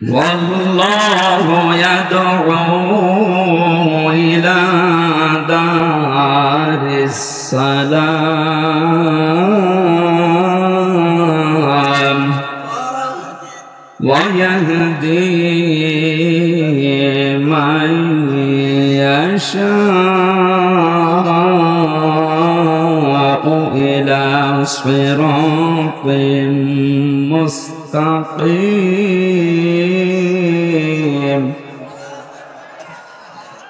والله يدعو إلى دار السلام ويهدي من يشاء إلى صراط مستقيم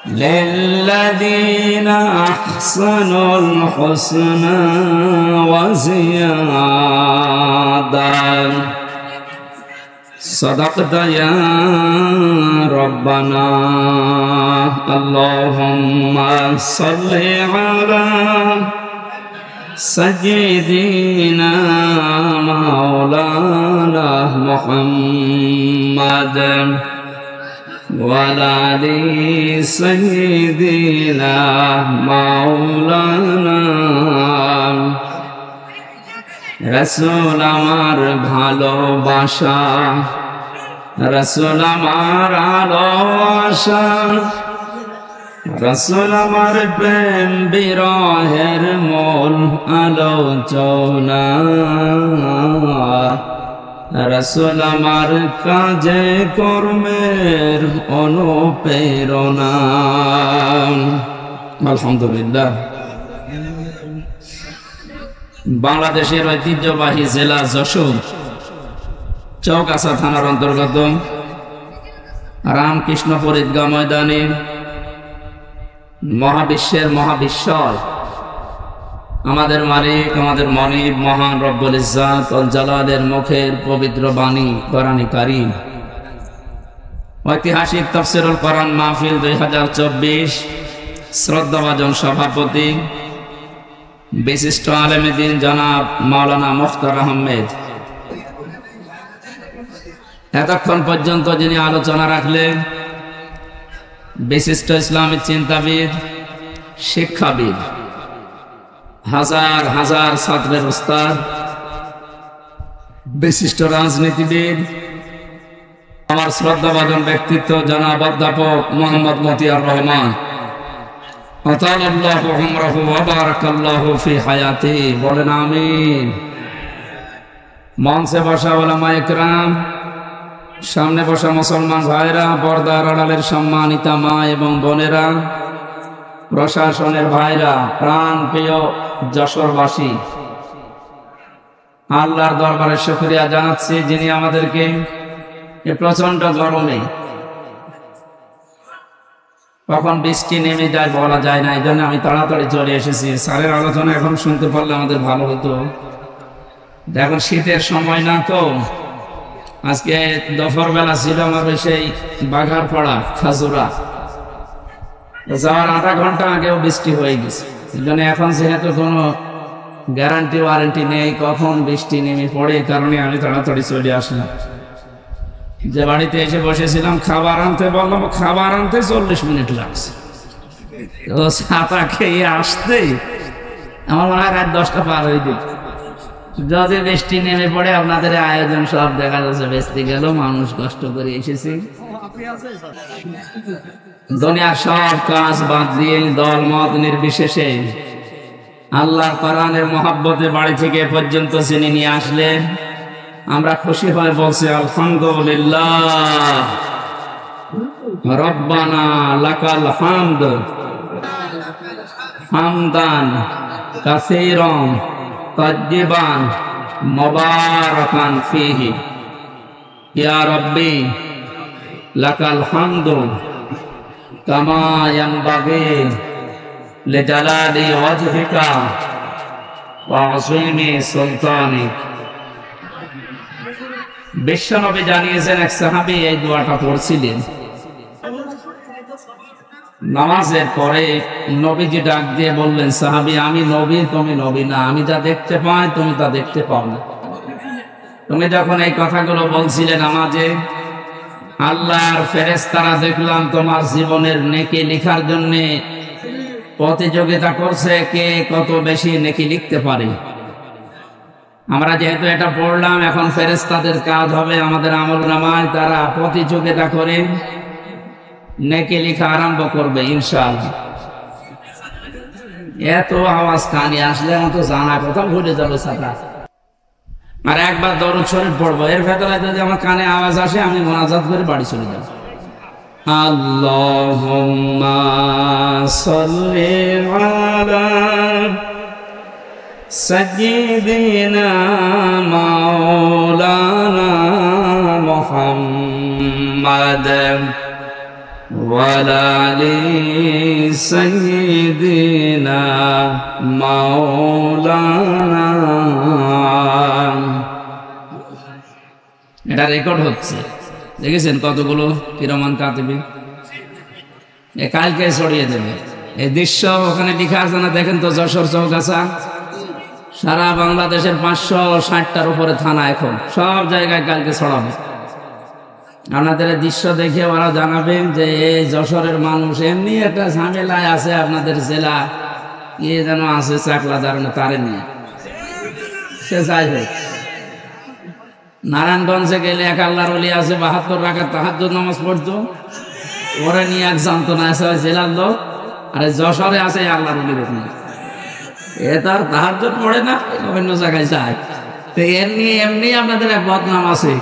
للذين أحسنوا الحسنى وزيادة صدقت يا ربنا اللهم صل على سيدنا مولانا محمد وعلى آل سيدنا مولانا রসুল আমার ভালোবাসা রসুল আমার আলোবাসা রসুল আমার প্রেম বিরহের মূল আলোচনা রসুল আমার কাজে কর্মের অনুপ্রেরণা আলহামদুলিল্লাহ। বাংলাদেশের ঐতিহ্যবাহী জেলা যশোর চৌগাছা থানার অন্তর্গত রামকৃষ্ণপুর ঈদগাহ ময়দানে মহাবিশ্বের মহাবিশ্বর আমাদের মালিক আমাদের মনিব মহান রব্বুল ইজ্জাত ওয়াল জালালের মুখের পবিত্র বাণী কোরআন কারীম ঐতিহাসিক তাফসীরুল কোরআন মাহফিল 2024 শ্রদ্ধাভাজন সভাপতি বিশিষ্ট আলেমে দ্বীন জনাব মাওলানা মুখতার আহমেদ এতক্ষণ পর্যন্ত যিনি আলোচনা রাখলেন বিশিষ্ট ইসলামী চিন্তাবিদ শিক্ষাবিদ হাজার হাজার ছাত্রের উস্তাদ বিশিষ্ট রাজনীতিবিদ আমার শ্রদ্ধাভাজন ব্যক্তিত্ব জনাব অধ্যাপক মোহাম্মদ মতিয়ার রহমান আতালাল্লাহু উমরাহু ওয়া বারাকাল্লাহু ফি হায়াতি বলেন আমিন। মঞ্চে বসা উলামায়ে কেরাম, সামনে বসা মুসলমান ভাইরা, পর্দার আড়ালের সম্মানিতা মা এবং বোনেরা, প্রশাসনের ভাইরা, প্রাণ প্রিয় যশোরবাসী, আল্লাহর দরবারে শুকরিয়া জানাচ্ছি যিনি আমাদেরকে এই প্রচন্ড গরমে কখন বৃষ্টি নেমে যায় বলা যায় না, এই জন্য আমি তাড়াতাড়ি চলে এসেছি। স্যারের আলোচনা এখন শুনতে পারলে আমাদের ভালো হতো। এখন শীতের সময় না তো, আজকে দুপুর বেলা ছিল আমার সেই বাঘারপাড়া খাজুরা, যাওয়ার আধা ঘন্টা আগেও বৃষ্টি হয়ে গেছে। এই জন্য এখন যেহেতু কোনো গ্যারান্টি ওয়ারেন্টি নেই কখন বৃষ্টি নেমে পড়ে, এই কারণে আমি তাড়াতাড়ি চলে আসলাম। যে বাড়িতে এসে বসেছিলাম খাবার আনতে, বললাম খাবার আনতে 40 মিনিট লাগছে, তো ছাতা খেয়ে আসতে আমার মনে হয় রাত 10টা পার হয়ে দিল। যদি বৃষ্টি নেমে পড়ে আপনাদের আয়োজন সব দেখা যাচ্ছে বেস্তে গেল, মানুষ কষ্ট করে এসেছি। দুনিয়ার সব কাজ বাদ দিয়ে দল মত নির্বিশেষে আল্লাহর কোরআনের মহব্বতে বাড়ি থেকে পর্যন্ত চিনি নিয়ে আসলেন, আমরা খুশি হয়ে বলছি আলহামদুলিল্লাহ। রব্বানা লাকাল হামদ হামদান কাসীরান তাজ্জিবান মুবারাকান ফীহি ইয়া রাব্বি লাকাল হামদু কামা ইয়ানবাগি লিজালালি ওয়াজহিকা ওয়া আযীমি সুলতানিক। বিশ্বনবী জানিয়েছেন এক সাহাবী এই দোয়াটা পড়ছিলেন নামাজের পরে। নবীজি ডাক দিয়ে বললেন, সাহাবী আমি নবী, তুমি নবী না, আমি যা দেখতে পাই তুমি তা দেখতে পাও না। তুমি যখন এই কথাগুলো বলছিলে নামাজে, আল্লাহর ফেরেশতারা দেখলাম তোমার জীবনের নেকি লেখার জন্য প্রতিযোগিতা করছে, কে কত বেশি নেকি লিখতে পারে। আমরা যেহেতু এটা পড়লাম, এখন ফেরেশতাদের কাজ হবে আমাদের আমলনামায় তারা প্রতিযোগিতা করে নেকি লেখা আরম্ভ করবে ইনশাআল্লাহ। এত আওয়াজ কানে আসলে আমার তো জানা কথা ভুলে যাবে সাথা। আর একবার দরুদ শরীফ পড়বো, এর ভেতরে যদি আমার কানে আওয়াজ আসে আমি মোনাজাত করে বাড়ি চলে যাব। আল্লাহুম্মা সাল্লি আলা সাইয়্যিদিনা মাওলানা মুহাম্মাদ ওয়া আলি সাইয়্যিদিনা মাওলানা। এটা রেকর্ড হচ্ছে, দেখেছেন কতগুলো কিরমান কাতিবি, কালকে ছড়িয়ে দেবে এই দৃশ্য। ওখানে লেখা আছে না, দেখেন তো, যশোর চৌগাছা, সারা বাংলাদেশের 560টার উপরে থানা, এখন সব জায়গায় কালকে ছড়াবে। আপনাদের দৃশ্য দেখে ওরা জানাবেন যে এই যশোরের মানুষ এমনি একটা ঝামেলায় আছে, আপনাদের জেলা ইয়ে যেন আছে চাকলা দাঁড়ানো তারে নিয়ে। সে যাই হোক, নারায়ণগঞ্জে গেলে এক আল্লাহর ওলি আছে 72 রাকাত তাহাজ্জুদ নামাজ পড়তো, ওরা নিয়ে এক জানতো না, আছে জেলার লোক। আর যশোরে আছে আল্লাহর ওলি, দেখুন এ তার তাহাজ্জুদ পড়ে না, অন্য জায়গায় যায়। তো এমনি আপনাদের এক বদনাম আছে।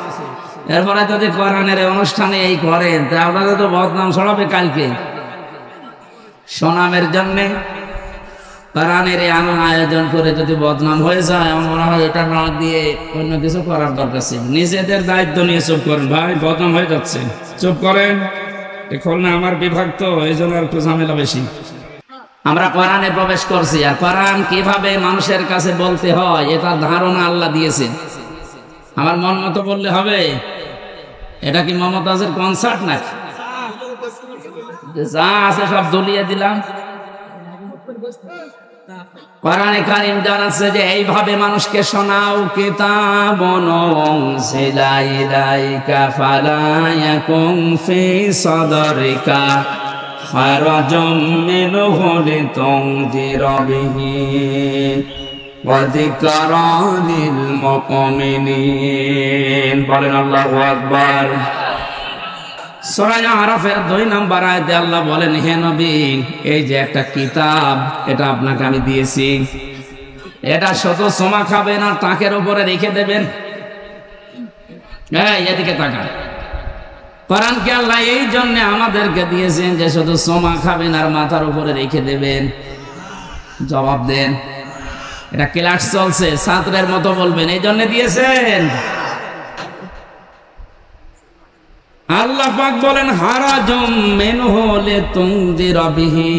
এরপরে যদি কোরআনের অনুষ্ঠানে এই করেন তা আপনাদের তো বদনাম ছড়াবে কালকে। সুনামের জন্যে কোরআনের আয়োজন করে যদি বদনাম হয়ে যায়, আমার মনে হয় এটা না দিয়ে অন্য কিছু করার দরকার ছিল। নিজেদের দায়িত্ব নিয়ে চুপ করেন, ভাই বদনাম হয়ে যাচ্ছে, চুপ করেন। খুলনা আমার বিভাগ তো, এই জন্য একটু ঝামেলা বেশি। আমরা কোরআনে প্রবেশ করছি, আর কোরআন কিভাবে মানুষের কাছে বলতে হয় এটার ধারণা আল্লাহ দিয়েছেন। আমার মন মতো বললে হবে? এটা কি মমতাজের কনসার্ট নাকি? যা আছে সব দলিয়ে দিলাম। কোরআনে কারীম জানাচ্ছে যে এইভাবে মানুষকে শোনাও, কিতাবুন উনজিলা ইলাইকা ফালা ইয়াকুন ফি সাদরিকা হারাজুম মিনহু লিতুনজিরা বিহি ওয়া যিকরা লিল মুমিনিন। বলেন আল্লাহু আকবার। সূরা আরাফের 2 নম্বর আয়াতে আল্লাহ বলেন, হে নবী, এই যে একটা কিতাব, এটা আপনাকে আমি দিয়েছি, এটা শুধু সোমা খাবেন আর তাকের উপরে রেখে দেবেন। এদিকে তাকান, কোরআনকে আল্লাহ এই জন্য আমাদেরকে দিয়েছেন যে শুধু সোমা খাবেন আর মাথার উপরে রেখে দেবেন। জবাব দেন, এটা ক্লাস চলছে, ছাত্রের মতো বলবেন, এই জন্য দিয়েছেন। আল্লাহ পাক বলেন, হারাজুম মিনহু লিতুনজিরা বিহি,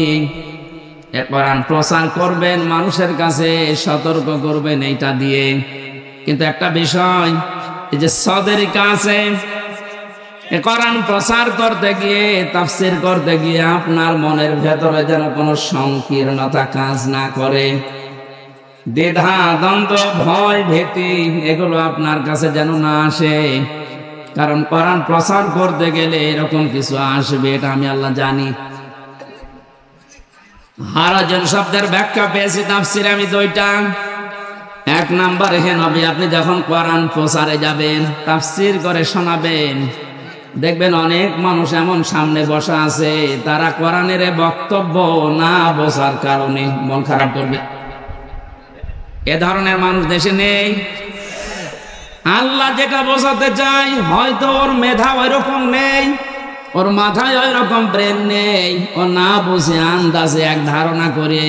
এ কোরআন প্রচার করবেন, মানুষের কাছে সতর্ক করবেন এইটা দিয়ে। কিন্তু একটা বিষয়, এই যে সাদরিকা আছে, এ কোরআন প্রচার করতে গিয়ে, তাফসীর করতে গিয়ে আপনার মনের ভেতরে যেন কোনো সংকীর্ণতা কাজ না করে, দ্বিধা দ্বন্দ্ব ভয় ভীতি এগুলো আপনার কাছে যেন না আসে। কারণ কোরআন প্রচার করতে গেলে এরকম কিছু আসবে, এটা আমি আল্লাহ জানি। হারাজন শব্দের ব্যাখ্যা পেয়েছি তাফসীরে আমি 2টা। 1 নাম্বার, হে নবী, আপনি যখন কোরআন প্রচারে যাবেন, তাফসীর করে শোনাবেন, দেখবেন অনেক মানুষ এমন সামনে বসা আছে, তারা কোরআনের বক্তব্য না বোঝার কারণে মন খারাপ করবে। এ ধরনের মানুষ দেশে নেই। আল্লাহ যেটা বোঝাতে চাই, হয়তো ওর মেধা ওই রকম নেই, ওর মাথায় ওই রকম ব্রেন নেই, ও না বুঝে আন্দাজে এক ধারণা করে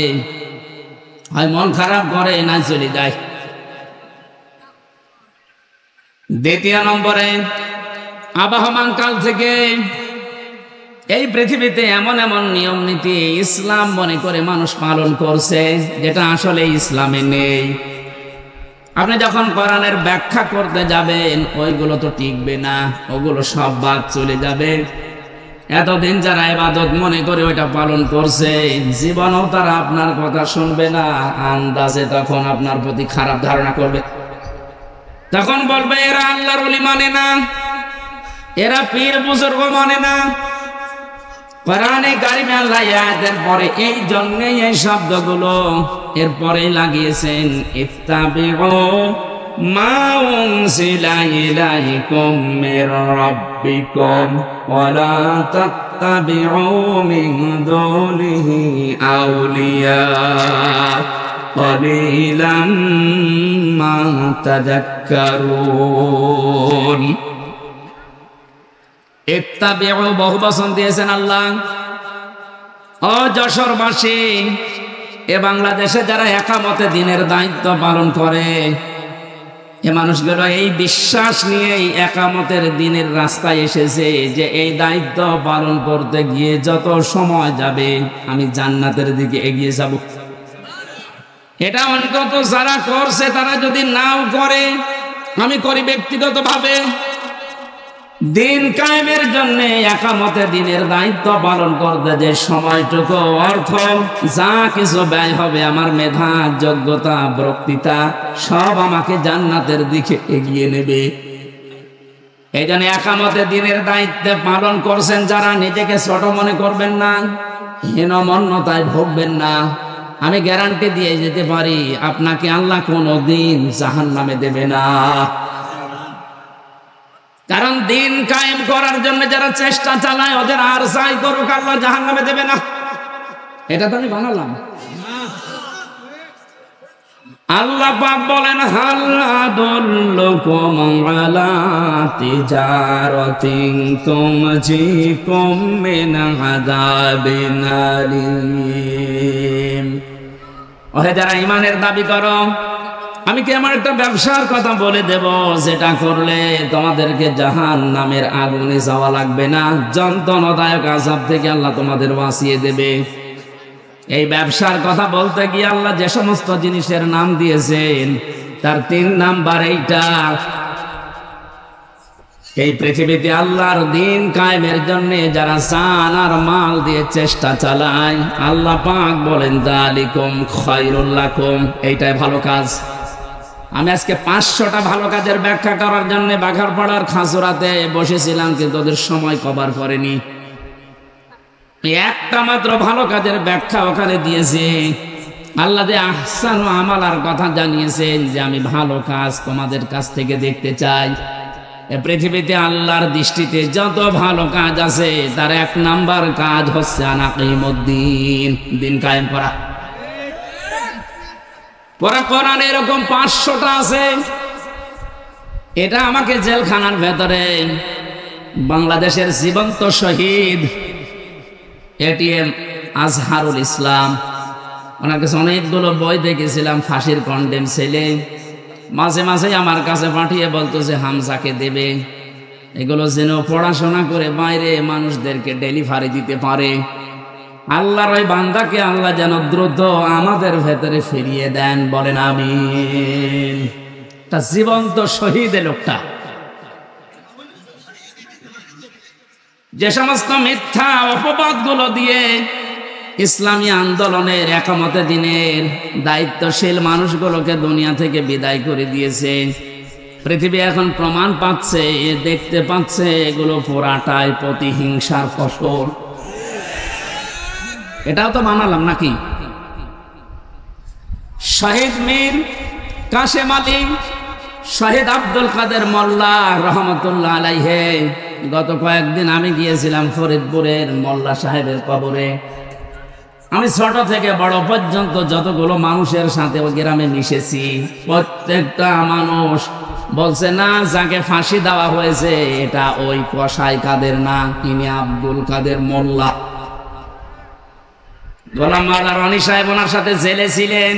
হয় মন খারাপ করে, না চলে যায়। 2 নম্বরে, আবহমান কাল থেকে এই পৃথিবীতে এমন এমন নিয়ম নীতি ইসলাম মনে করে মানুষ পালন করছে, যেটা আসলে ইসলামে নেই। আপনি যখন কোরআনের ব্যাখ্যা করতে যাবেন, ওইগুলো তো টিকবে না, ওগুলো সব বাদ চলে যাবে। এতদিন যারা ইবাদত মনে করে ওইটা পালন করছে, জীবনেও তারা আপনার কথা শুনবে না, আন্দাজে তখন আপনার প্রতি খারাপ ধারণা করবে। তখন বলবে, এরা আল্লাহর ওলি মানে না, এরা পীর বুজুর্গ মানে না। কোরআনে কারিমে আল্লাহ আয়াতের পরে এই জন্যই এই শব্দগুলো এরপরে লাগিয়েছেন, ইত্তাবিউ মা উনজিলা ইলাইকুম মির রাব্বিকুম ওয়া লা তাত্তাবিউ মিন দুনিহি আউলিয়া ক্বালিলাম মা তাযাক্কারুন। ইত্তাবিউ বহু বচন দিয়েছেন আল্লাহ। ও যশোরবাসী, এ বাংলাদেশে যারা একামতে দিনের দায়িত্ব পালন করে, এ মানুষগুলো এই বিশ্বাস নিয়েই একামতের দিনের রাস্তায় এসেছে যে এই দায়িত্ব পালন করতে গিয়ে যত সময় যাবে আমি জান্নাতের দিকে এগিয়ে যাব। এটা অন্তত যারা করছে, তারা যদি নাও করে, আমি করি ব্যক্তিগতভাবে। দিন কায়েমের জন্য একামতে দিনের দায়িত্ব পালন করতে যে সময়টুকু অর্থ যা কিছু ব্যয় হবে, আমার মেধা, যোগ্যতা, বক্তৃতা সব আমাকে জান্নাতের দিকে এগিয়ে নেবে। এই জন্য একামতে দিনের দায়িত্ব পালন করছেন যারা, নিজেকে ছোট মনে করবেন না, হীনমন্যতায় ভুগবেন না। আমি গ্যারান্টি দিয়ে যেতে পারি, আপনাকে আল্লাহ কোনোদিন জাহান্নামে দেবে না। কারণ দিন কায়েম করার জন্য যারা চেষ্টা চালায়, ওদের আর যাই করুক আল্লাহ জাহান্নামে দেবে না। এটা তো আমি বানালাম। আল্লাহ পাক বলেন, হাল আদুল্লুকুম আলা তিজারাতিন তুনজিকুম মিন আযাবিন আলীম। ওহে যারা ঈমানের দাবি করো, আমি কি আমার একটা ব্যবসার কথা বলে দেব, যেটা করলে তোমাদেরকে জাহান্নামের আগুনে যাওয়া লাগবে না, যন্ত্রণাদায়ক আযাব থেকে আল্লাহ তোমাদের বাঁচিয়ে দেবে। এই ব্যবসার কথা বলতে গিয়ে আল্লাহ যে সমস্ত জিনিসের নাম দিয়েছেন, তার 3 নাম্বার এইটা। এই পৃথিবীতে আল্লাহর দিন কায়েমের জন্য যারা জান আর মাল দিয়ে চেষ্টা চালায়, আল্লাহ পাক বলেন যালিকুম খায়রুল লাকুম, এইটাই ভালো কাজ। আমি আজকে 500টা ভালো কাজের ব্যাখ্যা করার জন্য বাঘারপাড়ার খাসুরাতে বসেছিলাম, কিন্তু ওদের সময় কভার করেনি। একটা মাত্র ভালো কাজের ব্যাখ্যা ওখানে দিয়েছে। আল্লাহ যে আহসানু আমালার কথা জানিয়েছেন, যে আমি ভালো কাজ তোমাদের কাছ থেকে দেখতে চাই। পৃথিবীতে আল্লাহর দৃষ্টিতে যত ভালো কাজ আছে, তার 1 নাম্বার কাজ হচ্ছে আনাকিমুদ্দিন, দিন কায়েম করা। কোরআন এরকম 500টা আছে। এটা আমাকে জেলখানার ভেতরে বাংলাদেশের জীবন্ত শহীদ এটিএম আজহারুল ইসলাম, ওনার কাছে অনেকগুলো বই দেখেছিলাম, ফাঁসির কন্ডেম ছেলে। মাঝে মাঝে আমার কাছে পাঠিয়ে বলতো যে হামজাকে দেবে, এগুলো যেন পড়াশোনা করে বাইরে মানুষদেরকে ডেলিভারি দিতে পারে। আল্লাহর ওই বান্দাকে আল্লাহ যেন দ্রুত আমাদের ভেতরে ফিরিয়ে দেন, বলেন আমিন। তা জীবন্ত শহীদ লোকটা। যে সমস্ত মিথ্যা অপবাদগুলো দিয়ে ইসলামী আন্দোলনের একামতে দিনের দায়িত্বশীল মানুষগুলোকে দুনিয়া থেকে বিদায় করে দিয়েছে, পৃথিবী এখন প্রমাণ পাচ্ছে, দেখতে পাচ্ছে এগুলো পুরাটাই প্রতিহিংসার ফসল। এটাও তো বানালাম নাকি? শহীদ মীর কাশেম আলী, শহীদ আব্দুল কাদের মোল্লা রহমতুল্লাহ আলাইহে, গত কয়েকদিন আমি গিয়েছিলাম ফরিদপুরের মোল্লা সাহেবের কবরে। আমি ছোট থেকে বড় পর্যন্ত যতগুলো মানুষের সাথে ওই গ্রামে মিশেছি, প্রত্যেকটা মানুষ বলছে না, যাকে ফাঁসি দেওয়া হয়েছে এটা ওই কসাই কাদের না, তিনি আব্দুল কাদের মোল্লা। গোলাম মাওলা রনি সাহেব ওনার সাথে জেলে ছিলেন।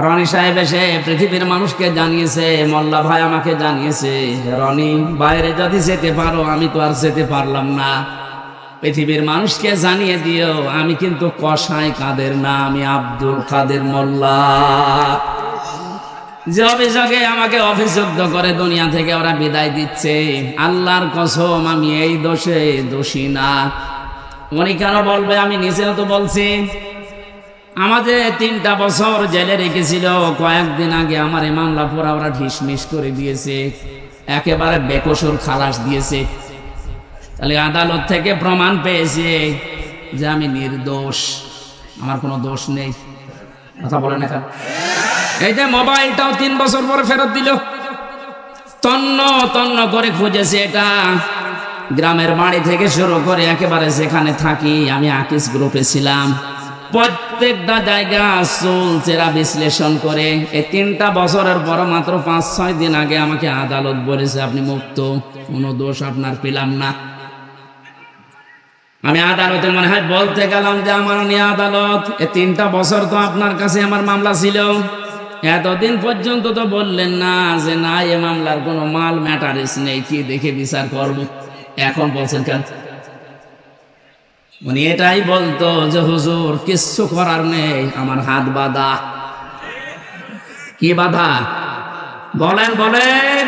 রনি সাহেব এসে পৃথিবীর মানুষকে জানিয়েছে, মোল্লা ভাই আমাকে জানিয়েছে, রনি বাইরে যদি যেতে পারো, আমি তো আর যেতে পারলাম না, পৃথিবীর মানুষকে জানিয়ে দিও আমি কিন্তু কসাই কাদের না, আমি আব্দুল কাদের মোল্লা। যে অভিযোগে আমাকে অভিযুক্ত করে দুনিয়া থেকে ওরা বিদায় দিচ্ছে, আল্লাহর কসম আমি এই দোষে দোষী না। উনি কেন বলবে? আমি নিজেও তো বলছি। আমাদের 3টা বছর জেলে রেখেছিল, কয়েকদিন আগে আমার এই মামলা পুরা ওরা ঢিসমিস করে দিয়েছে, একেবারে বেকসুর খালাস দিয়েছে। তাহলে আদালত থেকে প্রমাণ পেয়েছে যে আমি নির্দোষ, আমার কোনো দোষ নেই। কথা বলেন এখন। এই যে মোবাইলটাও 3 বছর পরে ফেরত দিল। তন্ন তন্ন করে খুঁজেছে। এটা গ্রামের বাড়ি থেকে শুরু করে একেবারে যেখানে থাকি, আমি আকিস গ্রুপে ছিলাম, প্রত্যেকটা জায়গা চুল চেরা বিশ্লেষণ করে এই 3টা বছরের পর মাত্র 5-6 দিন আগে আমাকে আদালত বলেছে আপনি মুক্ত, কোনো দোষ আপনার পেলাম না। আমি আদালতে মনে হয় বলতে গেলাম যে আমার নিয়ে আদালত, এই 3টা বছর তো আপনার কাছে আমার মামলা ছিল, এতদিন পর্যন্ত তো বললেন না যে না এ মামলার কোনো মাল ম্যাটারিস নেই, কি দেখে বিচার করব, এখন বলছেন কেন? উনি এটাই বলতো যে হুজুর কিচ্ছু করার নেই, আমার হাত বাঁধা। কি বাধা বলেন বলেন?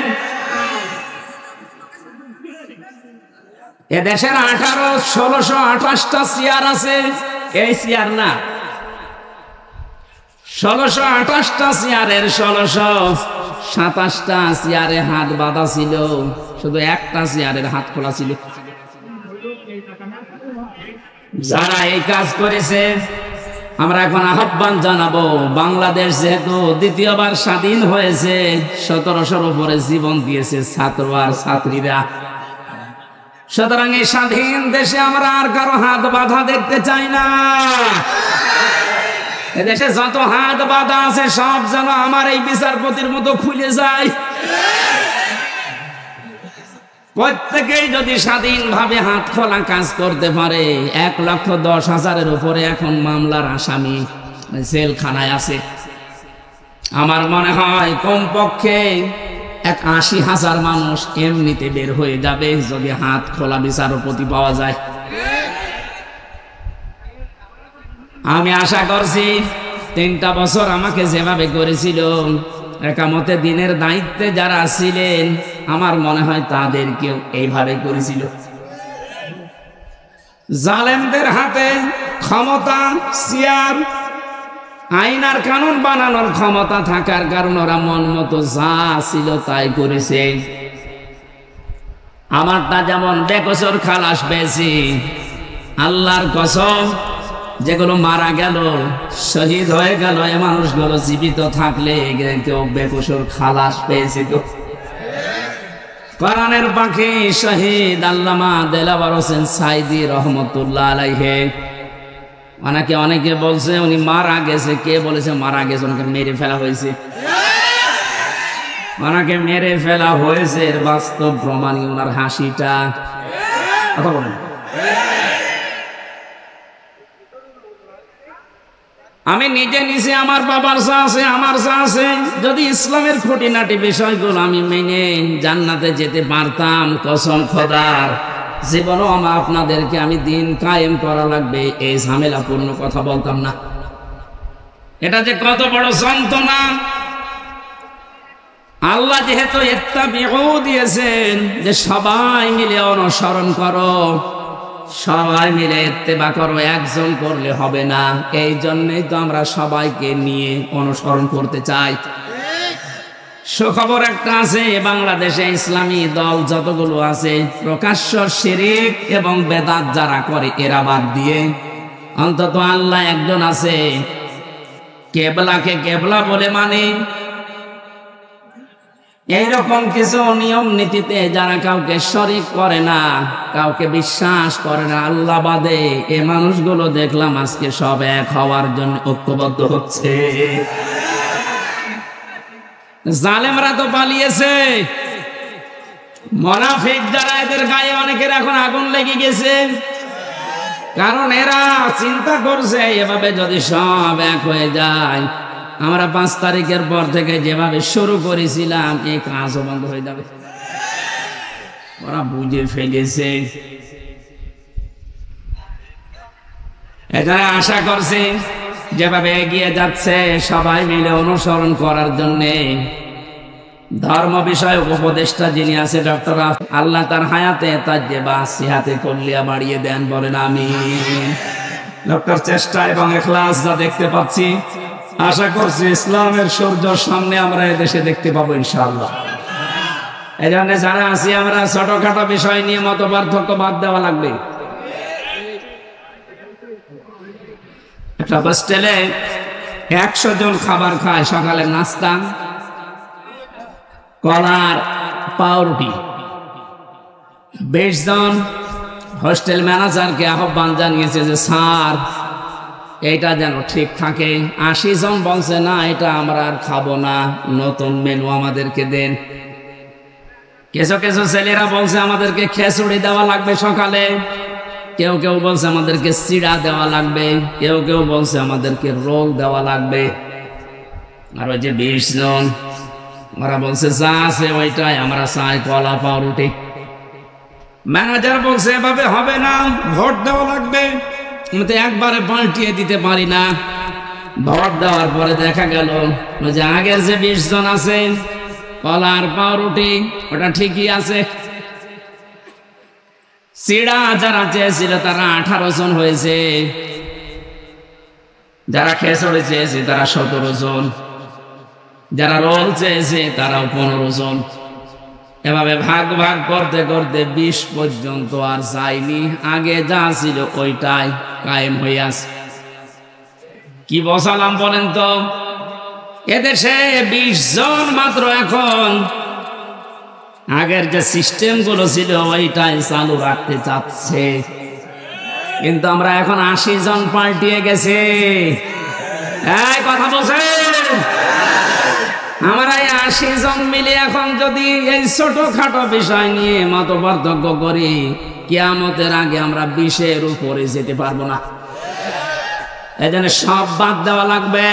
এদেশের 1628টা চেয়ার আছে, এই চেয়ার না, 1628টা চেয়ারের 1627টা চেয়ারে হাত বাঁধা ছিল, শুধু একটা চেয়ারের হাত খোলা ছিল। যারা এই কাজ করেছে আমরা এখন আহ্বান জানাবো, বাংলাদেশ যেহেতু দ্বিতীয়বার স্বাধীন হয়েছে, 1700-র উপরে জীবন দিয়েছে ছাত্র আর ছাত্রীরা, সুতরাং এই স্বাধীন দেশে আমরা আর কারো হাত বাঁধা দেখতে চাই না। এদেশে যত হাত বাঁধা আছে সব যেন আমার এই বিচারপতির মতো খুলে যায়। প্রত্যেকেই যদি স্বাধীনভাবে হাত খোলা কাজ করতে পারে, 1,10,000-এর উপরে এখন মামলার আসামি জেলখানায় আছে। আমার মনে হয় কমপক্ষে 80,000 মানুষ এমনিতে বের হয়ে যাবে যদি হাত খোলা বিচারপতি পাওয়া যায়। আমি আশা করছি 3টা বছর আমাকে যেভাবে করেছিল, একামতে দিনের দায়িত্বে যারা ছিলেন আমার মনে হয় তাদেরকেও এইভাবে করেছিল। জালেমদের হাতে ক্ষমতা, চেয়ার, আইন আর কানুন বানানোর ক্ষমতা থাকার কারণে ওরা মন মতো যা ছিল তাই করেছে। আমারটা যেমন বেকসুর খালাস পেয়েছি, আল্লাহর কসম যেগুলো মারা গেল, শহীদ হয়ে গেল, এ মানুষগুলো জীবিত থাকলে কেউ বেকসুর খালাস পেয়েছে। তো কোরআনের পাখি শহীদ আল্লামা দেলাওয়ার হোসেন সাইদি রহমতুল্লাহ আলাইহি, অনেকে বলছে উনি মারা গেছে, কে বলেছে মারা গেছে? ওনাকে মেরে ফেলা হয়েছে, ওনাকে মেরে ফেলা হয়েছে, এর বাস্তব প্রমাণই ওনার হাসিটা। কথা বলেন। আমি নিজে আমার বাবার চা আছে, আমার চা আছে, যদি ইসলামের খুঁটিনাটি বিষয়গুলো আমি মেনে জান্নাতে যেতে পারতাম, কসম খোদার জীবনও আপনাদেরকে আমি দিন কায়েম করা লাগবে এই ঝামেলাপূর্ণ কথা বলতাম না। এটা যে কত বড় যন্ত্রণা! আল্লাহ যেহেতু ইত্তাবিউ দিয়েছেন যে সবাই মিলে অনুসরণ করো, সবাই মিলে ইত্তেবা করো, একজন করলে হবে না, এই জন্যই তো আমরা সবাইকে নিয়ে অনুসরণ করতে চাই। সুখবর একটা আছে, বাংলাদেশে ইসলামী দল যতগুলো আছে প্রকাশ্য শিরক এবং বেদাত যারা করে এরা বাদ দিয়ে অন্তত আল্লাহ একজন আছে, কেবলাকে কেবলা বলে মানে, এইরকম কিছু নিয়ম নীতিতে যারা কাউকে শরীক করে না, কাউকে বিশ্বাস করে না আল্লাহ বাদে, এ মানুষগুলো দেখলাম আজকে সব এক হওয়ার জন্য ঐক্যবদ্ধ হচ্ছে। জালেমরা তো পালিয়েছে, মুনাফিক যারা এদের গায়ে অনেকের এখন আগুন লেগে গেছে, কারণ এরা চিন্তা করছে এভাবে যদি সব এক হয়ে যায়, আমরা 5 তারিখের পর থেকে যেভাবে শুরু করেছিলাম এই কাজও বন্ধ হয়ে যাবে। ওরা বুঝে ফেলেছে, এখানে আশা করছে যেভাবে এগিয়ে যাচ্ছে সবাই মিলে অনুসরণ করার জন্য। ধর্ম বিষয়ক উপদেষ্টা যিনি আছে ডক্টর, আল্লাহ তার হায়াতে তার যে বাসিহাতে কল্লিয়া বাড়িয়ে দেন, বলেন আমিন। ডক্টর চেষ্টা এবং ইখলাস যা দেখতে পাচ্ছি, আশা করছি ইসলামের সূর্য সামনে আমরা এদেশে দেখতে পাবো ইনশাআল্লাহ। এই জন্য যারা আছি আমরা ছোটখাটো বিষয় নিয়ে মত পার্থক্য বাদ দেওয়া লাগবে। একটা হোস্টেলে 100 জন খাবার খায়, সকালে নাস্তা কলার পাউরুটি। 20 জন হোস্টেল ম্যানেজারকে আহ্বান জানিয়েছে যে স্যার এটা যেন ঠিক থাকে। 80 জন বলছে না, এটা আমরা আর খাবো না, নতুন মেনু আমাদেরকে দেন। কিছু কিছু ছেলেরা বলছে আমাদেরকে খিচুড়ি দেওয়া লাগবে সকালে, কেউ কেউ বলছে আমাদেরকে চিড়া দেওয়া লাগবে, কেউ কেউ বলছে আমাদেরকে রোল দেওয়া লাগবে। আর ওই যে 20 জন ওরা বলছে যা আছে ওইটাই আমরা চাই, কলা পাউরুটি। ম্যানেজার বলছে এভাবে হবে না, ভোট দেওয়া লাগবে। আমি তো একবারে পাল্টিয়ে দিতে পারি না। ভোট দেওয়ার পরে দেখা গেল যে আগের যে 20 জন আছে কলার পাউরুটি ওটা ঠিকই আছে। চিড়া যারা চেয়েছিল তারা 18 জন হয়েছে, যারা খিচুড়ি চেয়েছে তারা 17 জন, যারা রোল চেয়েছে তারাও 15 জন। এভাবে ভাগ ভাগ করতে করতে 20 পর্যন্ত আর যায়নি, আগে যা ছিল ওইটাই কায়েম হয়ে আছে। কি বসালাম বলেন তো? এদেশে 20 জন মাত্র এখন আগের যে সিস্টেম গুলো ছিল ওইটাই চালু রাখতে চাচ্ছে, কিন্তু আমরা এখন 80 জন পাল্টিয়ে গেছে। এই কথা বলছে, আমরা এই 80 জন মিলে এখন যদি এই ছোটখাটো বিষয় নিয়ে মত পার্থক্য করি, কিয়ামতের আগে আমরা 20-এর উপরে যেতে পারবো না। এই জন্য সব বাদ দেওয়া লাগবে।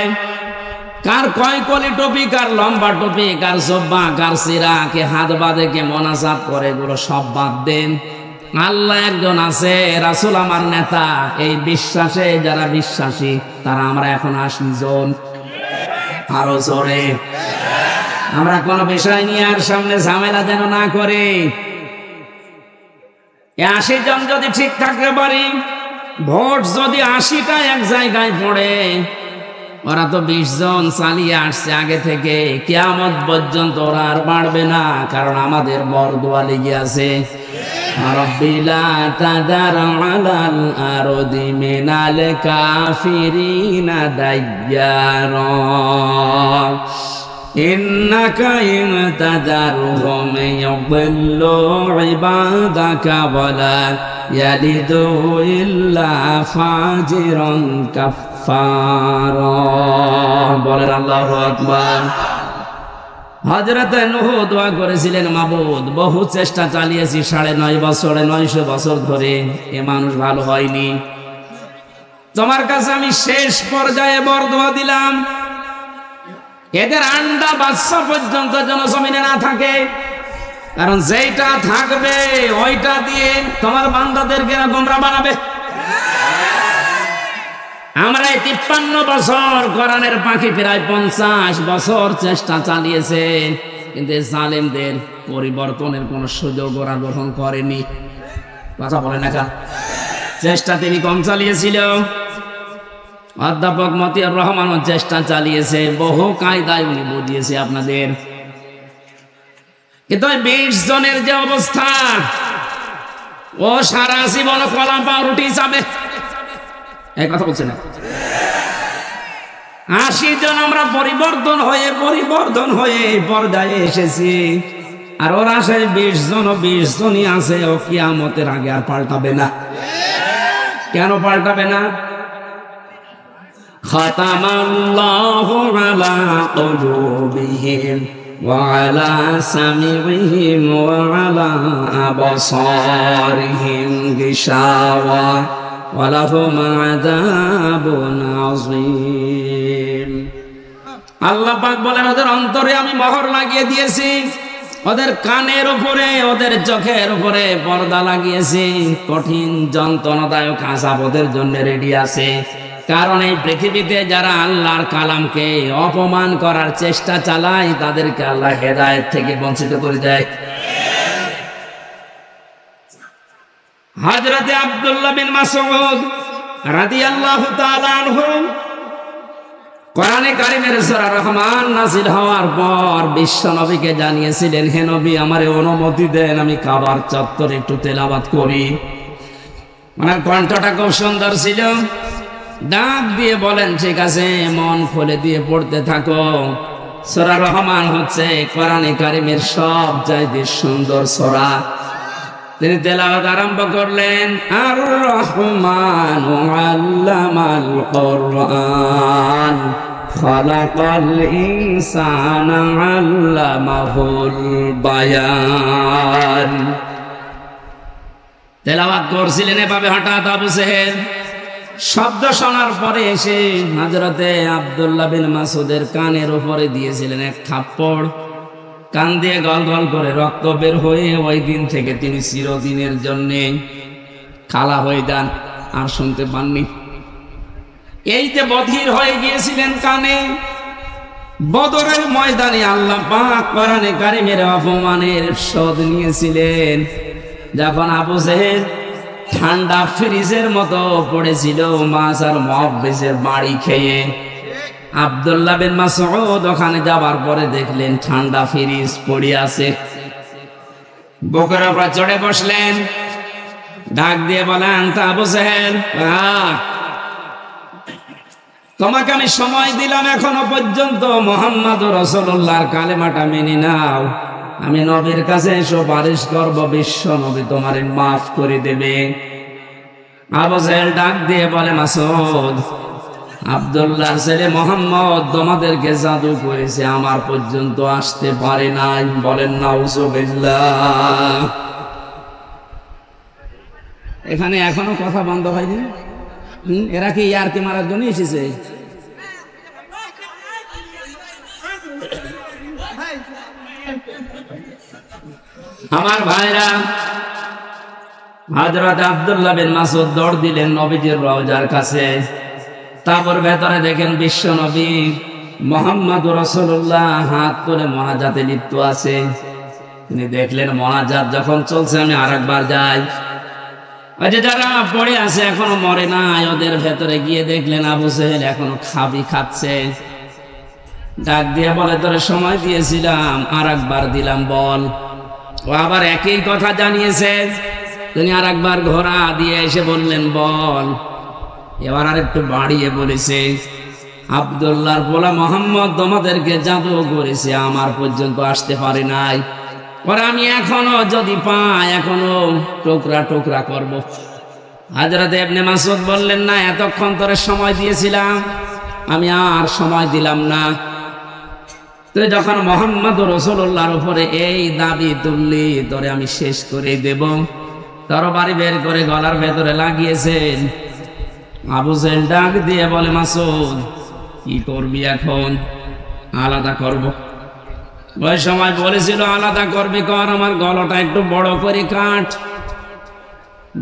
কার কয় কলি টপি, কার লম্বা টপি, কার জব্বা, কার সিরা, কে হাত বাঁধে, কে মোনাজাত করে, এগুলো সব বাদ দেন। আল্লাহ একজন আছে, রাসূল আমার নেতা। এই বিশ্বাসে যারা বিশ্বাসী তারা আমরা এখন 80 জন। আরো জোরে আমরা কোন বিষয় নিয়ে আর সামনে ঝামেলা যেন না করে। 80 জন যদি ঠিক থাকতে পারি, ভোট যদি 80টা এক জায়গায় পড়ে, ওরা তো 20 জন চালিয়ে আসছে আগে থেকে, কিয়ামত পর্যন্ত ওরা আর বাড়বে না, কারণ আমাদের বরদোয়া লেগে আছে। রব্বিলা তাদার আলাল আরদি মিনাল কাফিরিনা দাইয়ারা ইন্নাকা ইন তাদারহুম ইউদিল্লু ইবাদাকা ওয়ালা ইয়ালিদু ইল্লা ফাজিরান কাফফারা। বলেন আল্লাহু আকবার। হযরত নূহ দোয়া করেছিলেন, মাবুদ বহু চেষ্টা চালিয়েছি 9.5 বছরে, 900 বছর ধরে, এ মানুষ ভালো হয়নি। তোমার কাছে আমি শেষ পর্যায়ে বরদোয়া দিলাম, এদের আন্ডা বাচ্চা পর্যন্ত যেন জমিনে না থাকে, কারণ যেটা থাকবে ওইটা দিয়ে তোমার বান্দাদেরকে গোমরা বানাবে। আমরা এই 53 বছর কোরআনের পাখি প্রায় 50 বছর চেষ্টা চালিয়েছে, কিন্তু জালেমদের পরিবর্তনের কোন সুযোগ ওরা গ্রহণ করেনি। কথা বলে না কেন? চেষ্টা তিনি কম চালিয়েছিল। অধ্যাপক মতিয়ার রহমানও চেষ্টা চালিয়েছে, বহু কায়দায় উনি বুঝিয়েছে আপনাদের, কিন্তু 20 জনের যে অবস্থা, ও সারা জীবন কলা পাউরুটি যাবে। এই কথা বলছে না? 80 জন আমরা পরিবর্তন হয়ে পর্যায়ে এসেছি, আর ওরা সেই 20 জনই আছে। ও কিয়ামতের আগে আর পাল্টাবে না। কেন পাল্টাবে না? খাতামাল্লাহু আলা কুলুবিহিম ওয়া আলা সামিইহিম ওয়া আলা আবসারিহিম গিশাওয়া ওয়ালাহুম আযাবুন আযীম। আল্লাহ পাক বলেন, ওদের অন্তরে আমি মোহর লাগিয়ে দিয়েছি, ওদের কানের উপরে, ওদের চোখের উপরে পর্দা লাগিয়েছি। কঠিন যন্ত্রণাদায়ক আযাব ওদের জন্য রেডি আছে। কারণ এই পৃথিবীতে যারা আল্লাহর কালামকে অপমান করার চেষ্টা চালায়, তাদেরকে আল্লাহ হেদায়েত থেকে বঞ্চিত করে দেয়। হযরত আব্দুল্লাহ বিন মাসউদ রাদিয়াল্লাহু তাআলা আনহু কোরআনে কারীমের সূরা রহমান নাযিল হওয়ার পর বিশ্ব নবীকে জানিয়েছিলেন, হে নবী, আমারে অনুমতি দেন আমি কাবার চত্বরে একটু তেলাওয়াত করি। ওনার কণ্ঠটা খুব সুন্দর ছিল। ডাক দিয়ে বলেন, ঠিক আছে, মন খুলে দিয়ে পড়তে থাকো। সূরা রহমান হচ্ছে কোরআনে কারিমের সবচাইতে সুন্দর সূরা। তিনি তেলাওয়াত আরম্ভ করলেন, আর রহমানু আল্লামাল কোরআন খালাকাল ইনসানা আল্লামাহুল বায়ান। তেলাওয়াত করছিলেন এভাবে, হঠাৎ আবু জেহেল শব্দ শোনার পরে এসে হযরতে আব্দুল্লাহ বিন মাসউদের কানের উপরে দিয়েছিলেন এক থাপ্পড়। কান দিয়ে গল গল করে রক্ত বের হয়ে ওই দিন থেকে তিনি চিরদিনের জন্য কালা হয়ে যান, আর শুনতে পাননি। এই যে বধির হয়ে গিয়েছিলেন কানে, বদরের ময়দানে আল্লাহ পাক কোরআনে কারিমের অপমানের শোধ নিয়েছিলেন। যখন আবু জেহেল ঠান্ডা ফ্রিজের মতো পড়েছিল মাছ আর মুহাব্বিসের বাড়ি খেয়ে, আব্দুল্লাহ বিন মাসউদ ওখানে যাবার পরে দেখলেন ঠান্ডা ফ্রিজ পড়ে আছে। বুকের উপর চড়ে বসলেন, ডাক দিয়ে বলেন, তা আবু জেহেল, তোমাকে আমি সময় দিলাম এখনো পর্যন্ত মুহাম্মদুর রাসূলুল্লাহর কালেমাটা মেনে নাও। আমি নবীর কাছে সুপারিশ করব, বিশ্ব নবী তোমারে মাফ করে দেবে। আবু জেহেল ডাক দিয়ে বলে, মাসউদ, আব্দুল্লাহর ছেলে মুহাম্মদ তোমাদেরকে জাদু করেছে, আমার পর্যন্ত আসতে পারে নাই। বলেন নাউজুবিল্লাহ। এখানে এখনো কথা বন্ধ হয়নি। এরা কি ইয়ারকি মারার জন্য এসেছে? আমার ভাইরা, হযরত আব্দুল্লাহ বিন মাসউদ দৌড় দিলেন নবীজির রওজার কাছে। তারপর ভেতরে দেখেন বিশ্ব নবী মুহাম্মদুর রাসূলুল্লাহ হাত তুলে মোনাজাতে লিপ্ত আছে। তিনি দেখলেন মোনাজাত যখন চলছে, আমি আরেকবার যাই। ওই যে যারা পড়ে আছে এখনো মরে নাই, ওদের ভেতরে গিয়ে দেখলেন আবু জেহেল এখনো খাচ্ছে। ডাক দিয়ে বলে, তোরে সময় দিয়েছিলাম, আরেকবার দিলাম, বল। ও আবার একই কথা জানিয়েছে। তিনি আরেকবার ঘোড়া দিয়ে এসে বললেন, বল। এবার আর একটু বাড়িয়ে বলেছে, আব্দুল্লাহর পোলা মুহাম্মদ তোমাদেরকে জাদু করেছে, আমার পর্যন্ত আসতে পারে নাই। পরে আমি এখনো যদি পাই, এখনো টুকরা টুকরা করব। হযরত ইবনে মাসউদ বললেন, না, এতক্ষণ তোরে সময় দিয়েছিলাম, আমি আর সময় দিলাম না। তুই যখন মুহাম্মদুর রাসূলুল্লাহর উপরে এই দাবি তুললি, তোরে আমি শেষ করে দেব। তরবারি বের করে গলার ভেতরে লাগিয়েছেন। আবু জেহেল ডাক দিয়ে বলে, মাসউদ, কি করবি এখন? আলাদা করব। ওই সময় বলেছিল আলাদা করবি, কর, আমার গলাটা একটু বড় করে কাট,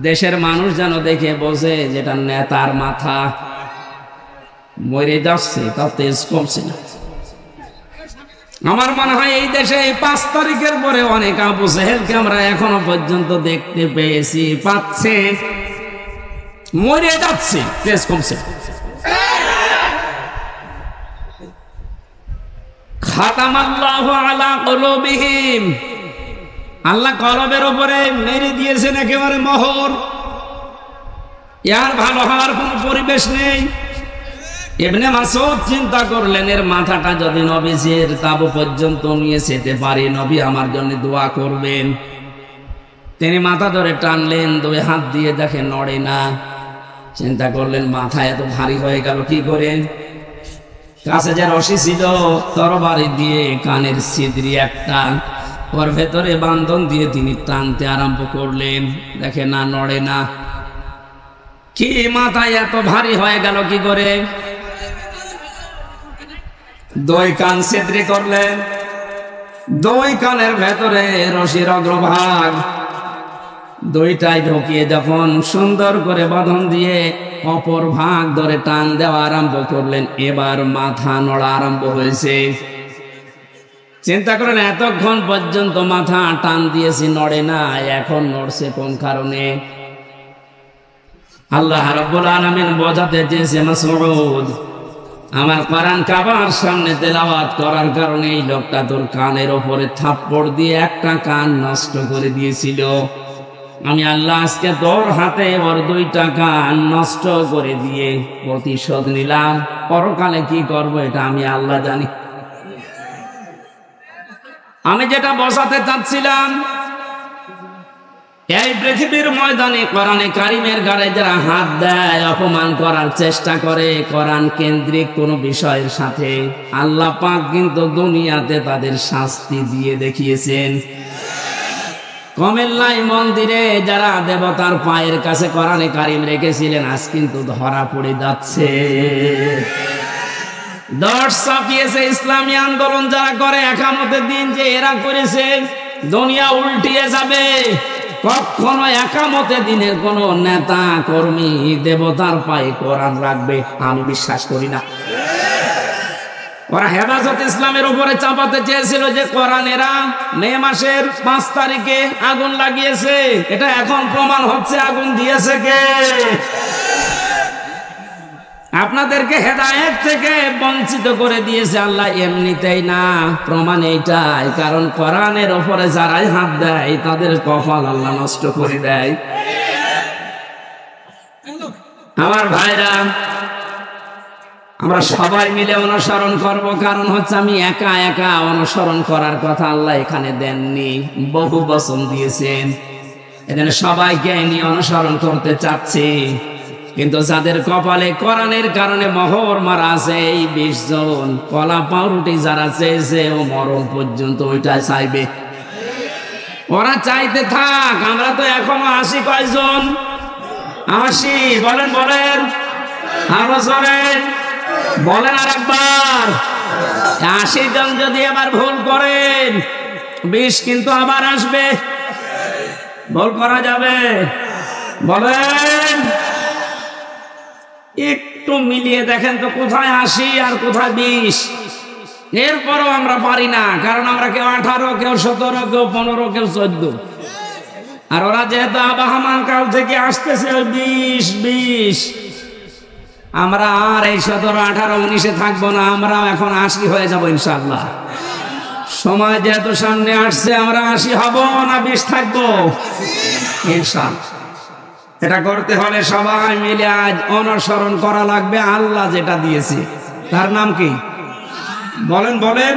দেশের মানুষ যেন দেখে বোঝে যেটা নেতার মাথা। মরে যাচ্ছে, তাও তেজ কমছে না। আমার মনে হয় এই দেশে 5 তারিখের পরে অনেক আবু জেহেলকে আমরা এখনো পর্যন্ত দেখতে পেয়েছি, পাচ্ছে, মরে যাচ্ছে, তেজ কমছে। খাতামাল্লাহু আলা কুলুবিহিম, আল্লাহ কলবের উপরে মেরে দিয়েছেন একেবারে মোহর। ইয়ার ভালো হওয়ার কোনো পরিবেশ নেই। ইবনে মাসউদ চিন্তা করলেন, এর মাথাটা যদি নবীজির তাবু পর্যন্ত নিয়ে যেতে পারি, নবী আমার জন্য দোয়া করবেন। তিনি মাথা ধরে টানলেন, 2 হাত দিয়ে দেখেন নড়ে না। চিন্তা করলেন, মাথা এত ভারী হয়ে গেল কি করে? কাছে যে রশি ছিল, তরবারি দিয়ে কানের ছিদ্রি একটা, ওর ভেতরে বান্ধন দিয়ে তিনি টানতে আরম্ভ করলেন। দেখে না, নড়ে না। কি মাথায় এত ভারী হয়ে গেল কি করে? 2 কান ছিদ্রি করলেন। 2 কানের ভেতরে রশির অগ্রভাগ 2টাই ঢুকিয়ে যখন সুন্দর করে বাঁধন দিয়ে অপর ভাগ ধরে টান দেওয়া আরম্ভ করলেন, এবার মাথা নড়া আরম্ভ হয়েছে। চিন্তা করেন, এতক্ষণ পর্যন্ত মাথা টান দিয়েছি, নড়ে না, এখন নড়ছে কোন কারণে? আল্লাহ রাব্বুল আলামিন বোঝাতে চেয়েছে, মাসউদ, আমার কোরআন কাবার সামনে তেলাওয়াত করার কারণে এই লোকটা তোর কানের ওপরে থাপ্পড় দিয়ে একটা কান নষ্ট করে দিয়েছিল। আমি আল্লাহ আজকে তোর হাতে ওর 2 টাকা নষ্ট করে দিয়ে প্রতিশোধ নিলাম। পরকালে কি করব এটা আমি আল্লাহ জানি। আমি যেটা বোঝাতে চাচ্ছিলাম, এই পৃথিবীর ময়দানে কোরআনে কারিমের গায়ে যারা হাত দেয়, অপমান করার চেষ্টা করে কোরআন কেন্দ্রিক কোন বিষয়ের সাথে, আল্লাহ পাক কিন্তু দুনিয়াতে তাদের শাস্তি দিয়ে দেখিয়েছেন। কুমিল্লায় মন্দিরে যারা দেবতার পায়ের কাছে কোরআনে কারিম রেখেছিলেন, আজ কিন্তু ধরা পড়ে যাচ্ছে। দশ ছাপিয়েছে ইসলামী আন্দোলন যারা করে, একামতের দিন যে এরা করেছে, দুনিয়া উল্টিয়ে যাবে। কখনো একামতের দিনের কোন নেতা কর্মী দেবতার পায়ে কোরআন রাখবে আমি বিশ্বাস করি না। ওরা হেফাজত ইসলামের উপরে চাপাতে চেয়েছিল যে কোরআনেরা মে মাসের 5 তারিখে আগুন লাগিয়েছে। এটা এখন প্রমাণ হচ্ছে আগুন দিয়েছে কে? আপনাদেরকে হেদায়েত থেকে বঞ্চিত করে দিয়েছে আল্লাহ এমনিতেই না, প্রমাণ এইটাই। কারণ কোরআনের উপরে যারাই হাত দেয় তাদের কপাল আল্লাহ নষ্ট করে দেয়। আমার ভাইরা, আমরা সবাই মিলে অনুসরণ করব। কারণ হচ্ছে আমি একা একা অনুসরণ করার কথা আল্লাহ এখানে দেননি, বহু বচন দিয়েছেন। এজন্য সবাইকে নিয়ে অনুসরণ করতে চাচ্ছি। কিন্তু যাদের কপালে কোরআনের কারণে মোহর মারা আছে এই 20 জন, কলা পাউরুটি যারা চেয়েছে ও মরণ পর্যন্ত ওইটা চাইবে। ওরা চাইতে থাক, আমরা তো এখনো 80 কয়জন? 80 বলেন বলেন, আরো জোরে বলেন আর একবার। 80 জন যদি আবার ভুল করেন, 20 কিন্তু আবার আসবে। ভুল করা যাবে? বলেন, একটু মিলিয়ে দেখেন তো কোথায় 80 আর কোথায় 20। এরপরও আমরা পারি না, কারণ আমরা কেউ 18, কেউ 17, কেউ 15, কেউ 14। আর ওরা যেহেতু আবাহমান কাল থেকে আসতেছে 20। আমরা আর এই 17, 18, 19-এ থাকবো না, আমরা এখন 80 হয়ে যাবো ইনশাআল্লাহ। সময় যেহেতু সামনে আসছে, আমরা 80 হব না 20 থাকবো ইনশাআল্লাহ। এটা করতে হলে সবাই মিলে আজ অনুসরণ করা লাগবে আল্লাহ যেটা দিয়েছে। তার নাম কি? বলেন বলেন।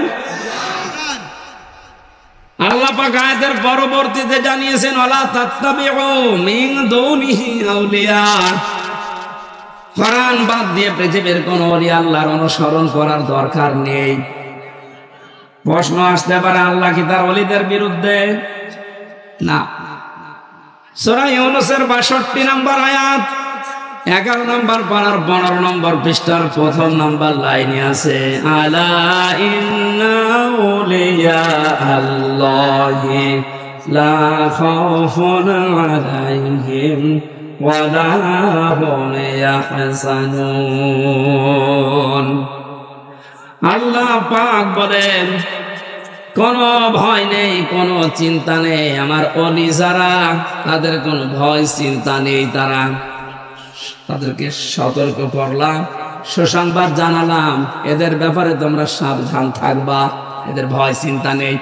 আল্লাহ পাক আয়াতের পরবর্তীতে জানিয়েছেন, ওয়ালা তাত্তাবিউ মিন দুনিহি আউলিয়া। কোরআন বাদ দিয়ে পৃথিবীর কোন ওলি আল্লাহর অনুসরণ করার দরকার নেই। প্রশ্ন আসতে পারে, আল্লাহ কি তার ওলিদের বিরুদ্ধে? না। সূরা ইউনূসের ৬২ নম্বর আয়াত, 11 নম্বর পারার 15 নম্বর পৃষ্ঠার 1ম নম্বর লাইনে আছে, আলা ইন্না আউলিয়া আল্লাহি লা খাউফুন আলাইহিম ওয়া লা হুম ইয়াহজানুন। আল্লাহ পাক বলেন, কোনো ভয় নেই, কোনো চিন্তা নেই। আমার ওলি যারা, তাদের কোনো ভয় চিন্তা নেই। তাদেরকে সতর্ক করলাম, সুসংবাদ জানালাম, এদের ব্যাপারে তোমরা সাবধান থাকবা, এদের ভয় চিন্তা নেই।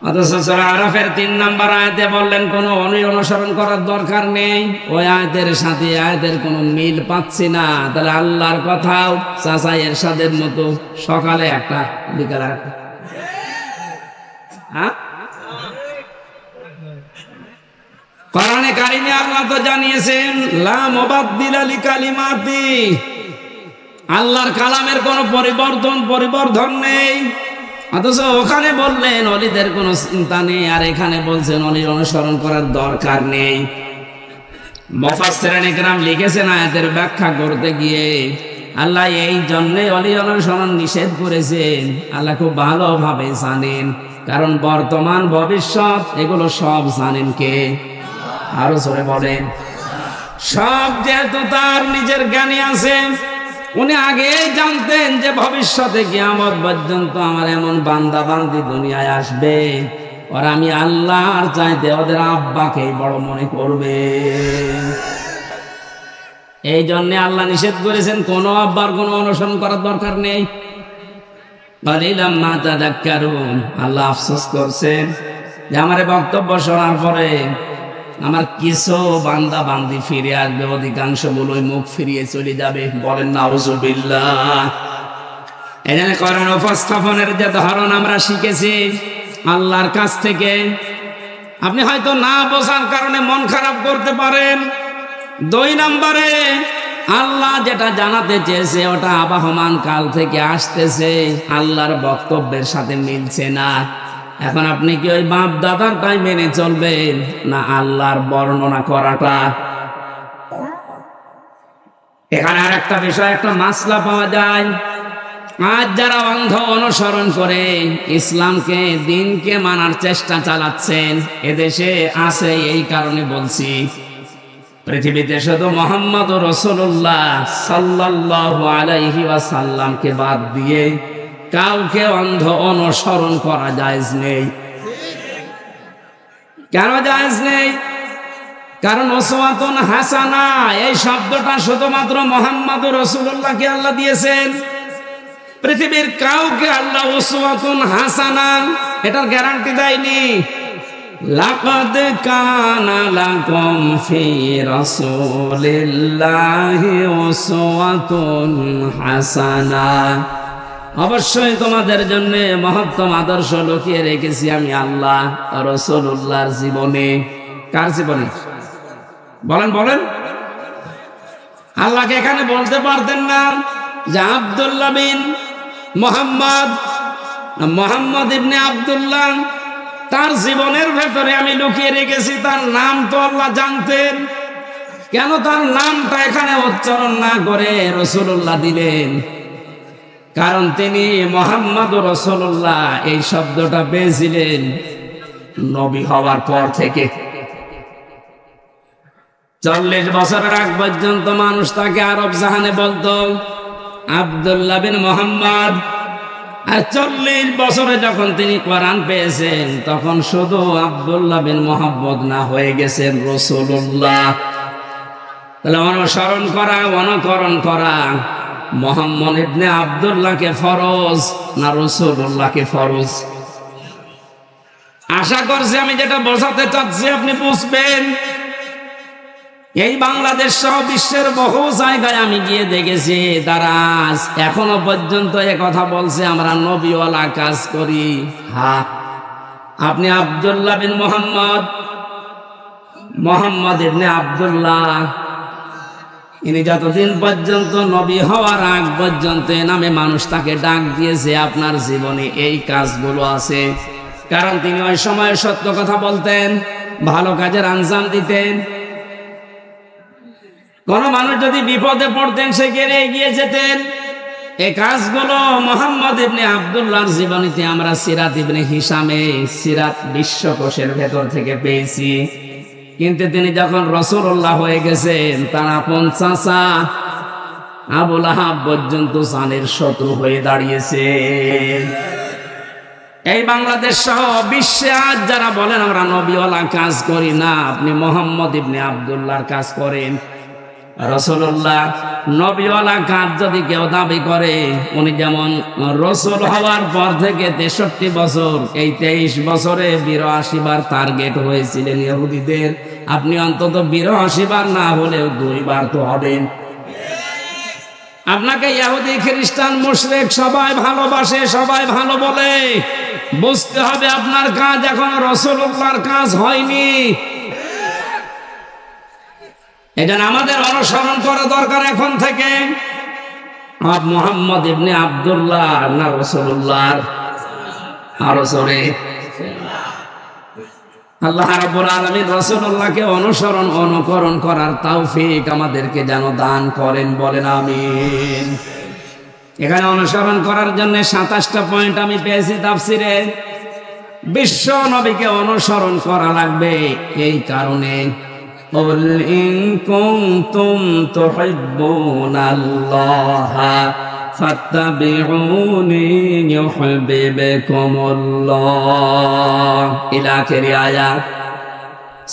অথচ সূরা আরাফের 3 নম্বর আয়াতে বললেন কোনো অনুসরণ করার দরকার নেই। ওই আয়াতের সাথে আয়াতের কোনো মিল পাচ্ছি না। তাহলে আল্লাহর কথাও চাচা এরশাদের মতো সকালে একটা বিকালে একটা। কোরআনে কারিমে আল্লাহ তো জানিয়েছেন, লা মুবাদদিলা লিকালিমাতি। আল্লাহর কালামের কোনো পরিবর্ধন নেই। অথচ ওখানে বললেন ওলিদের কোনো চিন্তা নেই, আর এখানে বলছেন ওলির অনুসরণ করার দরকার নেই। মুফাসসিরিন ইকরাম লিখেছেন আয়াতের ব্যাখ্যা করতে গিয়ে, আল্লাহ এই জন্যে ওলি অনুসরণ নিষেধ করেছেন। আল্লাহ খুব ভালোভাবে জানেন, কারণ বর্তমান ভবিষ্যৎ এগুলো সব জানেন কে? আরো জোরে বলেন। সব যেহেতু তার নিজের জ্ঞানে আছে, উনি আগেই জানতেন যে ভবিষ্যতে কিয়ামত পর্যন্ত আমার এমন বান্দা বান্দি দুনিয়ায় আসবে, আর আমি আল্লাহর চাইতে ওদের আব্বাকে বড় মনে করবে। এই জন্য আল্লাহ নিষেধ করেছেন কোনো আব্বার কোনো অনুসরণ করার দরকার নেই। কালিলাম মা তাযাক্কারুন। আল্লাহ আফসোস করছেন যে আমার বক্তব্য শোনার পরে আমার কিছু বান্দা বান্দি ফিরে আসবে, অধিকাংশ গুলোই মুখ ফিরিয়ে চলে যাবে। বলেন নাউজুবিল্লাহ। এই জন্য কোরআন উপস্থাপনের যে ধরন আমরা শিখেছি আল্লাহর কাছ থেকে, আপনি হয়তো না বোঝার কারণে মন খারাপ করতে পারেন। 2 নম্বরে আল্লাহ যেটা জানাতে চেয়েছে ওটা আবাহমান কাল থেকে আসতেছে, আল্লাহর বক্তব্যের সাথে মিলছে না। এখন আপনি কি ওই বাপ দাদারটাই মেনে চলবেন না আল্লাহর বর্ণনা করাটা? এখানে আর একটা বিষয়, একটা মাসলা পাওয়া যায়। আজ যারা অন্ধ অনুসরণ করে ইসলামকে, দিনকে মানার চেষ্টা চালাচ্ছেন, এদেশে আছে। এই কারণে বলছি, পৃথিবীতে শুধু মুহাম্মদ রাসূলুল্লাহ সাল্লাল্লাহু আলাইহি ওয়াসাল্লামকে বাদ দিয়ে কাউকে অন্ধ অনুসরণ করা জায়েজ নেই। কেন জায়েজ নেই? কারণ উসওয়াতুন হাসানা এই শব্দটা শুধুমাত্র মুহাম্মদ রাসূলুল্লাহকে আল্লাহ দিয়েছেন। পৃথিবীর কাউকে আল্লাহ উসওয়াতুন হাসানা এটার গ্যারান্টি দেয়নি। লাকাদ কানা লাকুম ফি রাসূলিল্লাহি উসওয়াতুন হাসানা, অবশ্যই তোমাদের জন্য মহত্তম আদর্শ লুকিয়ে রেখেছি আমি আল্লাহ রাসূলুল্লাহর জীবনে। কার জীবনে? বলেন বলেন। আল্লাহকে এখানে বলতে পারতেন না যে আব্দুল্লাহ বিন মুহাম্মদ, মুহাম্মদ ইবনে আব্দুল্লাহ, তার জীবনের ভেতরে আমি লুকিয়ে রেখেছি। তার নাম তো আল্লাহ জানতেন, কেন তার নামটা এখানে উচ্চারণ না করে রাসূলুল্লাহ দিলেন? কারণ তিনি মুহাম্মদ রাসূলুল্লাহ এই শব্দটা পেয়েছিলেন নবী হওয়ার পর থেকে। 40 বছরের আগ পর্যন্ত মানুষ তাকে আরব জাহানে বলতো আব্দুল্লাহ বিন মুহাম্মদ। আর 40 বছরে যখন তিনি কোরআন পেয়েছেন তখন শুধু আব্দুল্লাহ বিন মুহাম্মদ না, হয়ে গেছেন রাসূলুল্লাহ। তাহলে অনুসরণ করা, অনুকরণ করা মুহাম্মদ ইবনে আব্দুল্লাহকে ফরজ না রাসূলুল্লাহকে ফরজ? আশা করছি আমি যেটা বোঝাতে চাচ্ছি আপনি বুঝবেন। এই বাংলাদেশ সহ বিশ্বের বহু জায়গায় আমি গিয়ে দেখেছি তারা আজ এখনো পর্যন্ত কথা বলছে আমরা নবীওয়ালা কাজ করি। হ্যাঁ, আপনি আব্দুল্লাহ বিন মুহাম্মদ, মুহাম্মদ ইবনে আব্দুল্লাহ, ইনি যতদিন পর্যন্ত নবী হওয়ার আগ পর্যন্ত নামে মানুষ তাকে ডাক দিয়েছে, আপনার জীবনে এই কাজগুলো আছে। কারণ তিনি ওই সময় সত্য কথা বলতেন, ভালো কাজের আঞ্জাম দিতেন। কোন মানুষ যদি বিপদে পড়তেন সেখানে এগিয়ে যেতেন। এই কাজগুলো মুহাম্মদ ইবনে আব্দুল্লাহর জীবনীতে আমরা সিরাত ইবনে হিশামে, সিরাত বিশ্বকোষের ভেতর থেকে পেয়েছি। কিন্তু তিনি যখন রাসূলুল্লাহ হয়ে গেছেন, তার আপন চাচা আবু লাহাব পর্যন্ত জানের শত্রু হয়ে দাঁড়িয়েছে। এই বাংলাদেশ সহ বিশ্বে আজ যারা বলেন আমরা নবীওয়ালা কাজ করি না, আপনি মুহাম্মদ ইবনে আব্দুল্লাহর কাজ করেন। রাসূলুল্লাহ নবীওয়ালা কাজ যদি কেউ দাবি করে, উনি যেমন রাসূল হওয়ার পর থেকে 63 বছর, এই 23 বছরে 82 বার টার্গেট হয়েছিলেন ইহুদিদের, আপনি অন্তত 82 বার না হলেও 2 বার তো হবেন। আপনাকে ইহুদি, খ্রিস্টান, মুশরিক সবাই ভালোবাসে, সবাই ভালো বলে, বুঝতে হবে আপনার কাজ এখনো রাসূলুল্লাহর কাজ হয়নি। এটা আমাদের অনুসরণ করা দরকার এখন থেকে। মুহাম্মদ ইবনে আব্দুল্লাহ না রাসূলুল্লাহ? আরো জোরে। আল্লাহ রাব্বুল আলামিন রাসূলুল্লাহকে অনুসরণ, অনুকরণ করার তৌফিক আমাদেরকে যেন দান করেন, বলেন আমিন। এখানে অনুসরণ করার জন্য 27টা পয়েন্ট আমি পেয়েছি তাফসিরে। বিশ্ব নবীকে অনুসরণ করা লাগবে এই কারণে, قل إن كنتم تحبون الله فاتبعوني يحببكم الله إلى آخر آيات।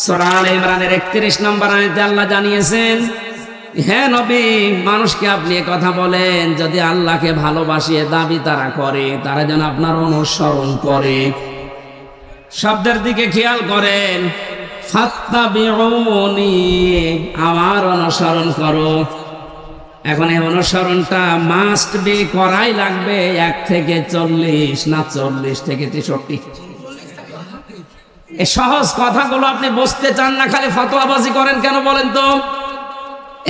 সূরা আলে ইমরানের 31 নম্বর আয়াতে আল্লাহ জানিয়েছেন, হে নবী, মানুষকে আপনি কথা বলেন যদি আল্লাহকে ভালোবাসিয়ে দাবি তারা করে, তারা যেন আপনার অনুসরণ করে। শব্দের দিকে খেয়াল করেন। ফাত্তাবিউনি, আমার অনুসরণ করো। এখন এই অনুসরণটা মাস্ট বি করাই লাগবে 1 থেকে 40 না 40 থেকে 63। এই সহজ কথাগুলো আপনি বুঝতে চান না, খালি ফতোয়াবাজি করেন কেন বলেন তো?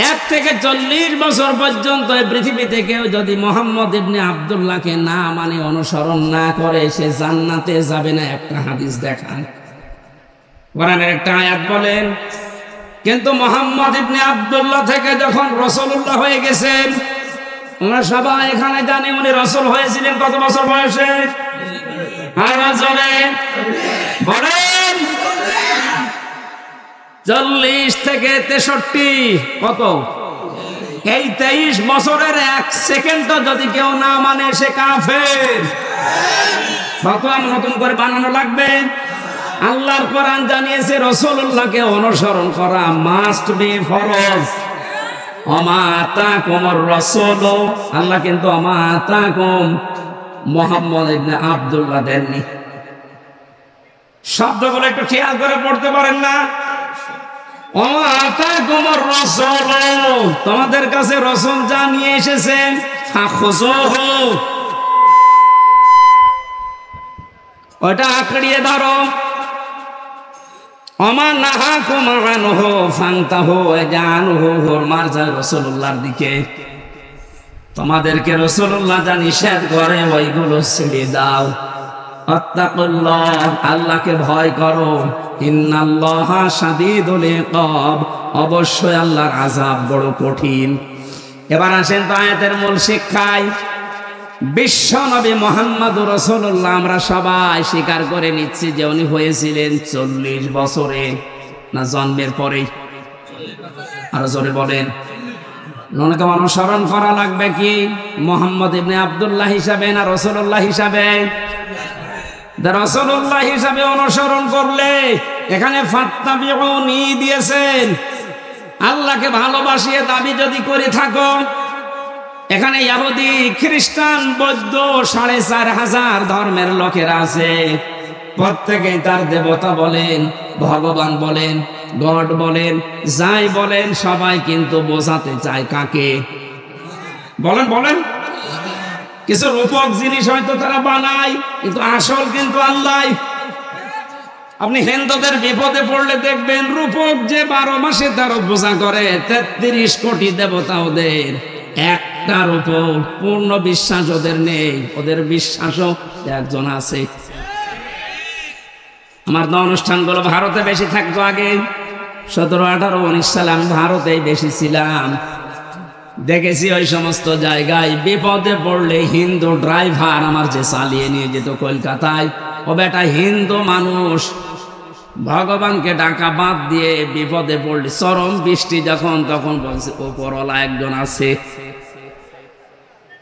1 থেকে 40 বছর পর্যন্ত এই পৃথিবীতে কেউ যদি মোহাম্মদ ইবনে আব্দুল্লাহকে না মানে অনুসরণ না করে সে জান্নাতে যাবে না। একটা হাদিস দেখান, কোরআনের একটা আয়াত বলেন। কিন্তু মোহাম্মদ ইবনে আব্দুল্লাহ থেকে যখন রাসূলুল্লাহ হয়ে গেছেন, আমরা সবাই এখানে জানি উনি রাসূল হয়েছিলেন কত বছর বয়সে? আর জোরে বলেন। 40 থেকে 63, কত? এই 23 বছরের 1 সেকেন্ডও যদি কেউ না মানে সে কাফের। ফতোয়া নতুন করে বানানো লাগবে? আল্লাহর কোরআন জানিয়েছে রাসূলুল্লাহকে অনুসরণ করা মাস্ট বি ফরজ। ওমা আতাকুমুর রাসূল, আল্লাহ কিন্তু ওমা আতাকুম মুহাম্মদ ইবনে আব্দুল্লাহ দেননি। শব্দগুলো একটু খেয়াল করে পড়তে পারেন না? ওমা আতাকুমুর রাসূল, তোমাদের কাছে রাসূল যা নিয়ে এসেছেন ফাখুযুহু, ওটা আঁকড়িয়ে ধরো। ওমা নাহাকুম আনহু ফান্তাহু, জানহু হুরমার যায় রাসূলুল্লাহর দিকে। তোমাদেরকে রাসূলুল্লাহ যা নিষেধ করে ওইগুলো ছেড়ে দাও। আত্তাকুল্লাহ, আল্লাহকে ভয় করো। ইন্নাল্লাহা শাদীদুল ইকাব, অবশ্যই আল্লাহর আযাব বড় কঠিন। এবার আসেন তো আয়াতের মূল শিক্ষায়। বিশ্ব নবী মুহাম্মদুর রাসূলুল্লাহ আমরা সবাই স্বীকার করে নিচ্ছি যে উনি হয়েছিলেন 40 বছরে, না জন্মের পরেই? আরো জোরে বলেন। ওনাকে অনুসরণ করা লাগবে কি মুহাম্মদ ইবনে আব্দুল্লাহ হিসাবে না রাসূলুল্লাহ হিসাবে? রাসূলুল্লাহ হিসাবে অনুসরণ করলে এখানে ফাত্তাবিউনি দিয়েছেন। আল্লাহকে ভালোবাসিয়ে দাবি যদি করে থাকো, এখানে ইহুদি খ্রিস্টান বৌদ্ধ 4500 ধর্মের লোকেরা আছে, প্রত্যেকেই তার দেবতা বলেন, ভগবান বলেন, গড বলেন, যাই বলেন সবাই কিন্তু বোঝাতে চায় কাকে? বলেন বলেন। কিছু রূপক জিনিস হয়তো তারা বানায়, কিন্তু আসল কিন্তু আল্লাহ। আপনি হিন্দুদের বিপদে পড়লে দেখবেন রূপক যে 12 মাসে 13 পূজা করে, 33 কোটি দেবতা ওদের, একটার উপর পূর্ণ বিশ্বাস ওদের নেই। ওদের বিশ্বাসও একজন আছে। আমার তো অনুষ্ঠানগুলো ভারতে বেশি থাকতো আগে, 17, 18, 19 সালে আমি ভারতেই বেশি ছিলাম। দেখেছি ওই সমস্ত জায়গায় বিপদে পড়লে হিন্দু ড্রাইভার আমার যে চালিয়ে নিয়ে যেত কলকাতায়, ও বেটা হিন্দু মানুষ, ভগবানকে ডাকা বাদ দিয়ে বিপদে পড়লে, চরম বৃষ্টি যখন, তখন বলছে ওপরওয়ালা একজন আছে।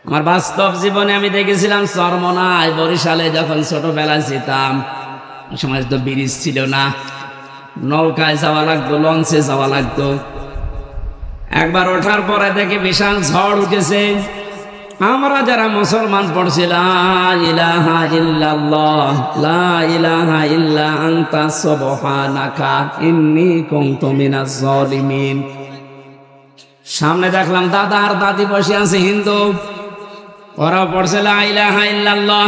আমার বাস্তব জীবনে আমি দেখেছিলাম চরমনায়, বরিশালে যখন ছোটবেলায় যেতাম, ওই সময় তো ব্রিজ ছিল না, নৌকায় যাওয়া লাগতো, লঞ্চে যাওয়া লাগতো। একবার ওঠার পরে দেখি বিশাল ঝড় উঠেছে। আমরা যারা মুসলমান পড়ছি লা ইলাহা ইল্লাল্লাহ, লা ইলাহা ইল্লা আনতা সুবহানাকা ইন্নী কুনতু মিনাজ জালিমিন। সামনে দেখলাম দাদা আর দাদি বসে আছে হিন্দু, ওরা পড়ছে লা ইলাহা ইল্লাল্লাহ।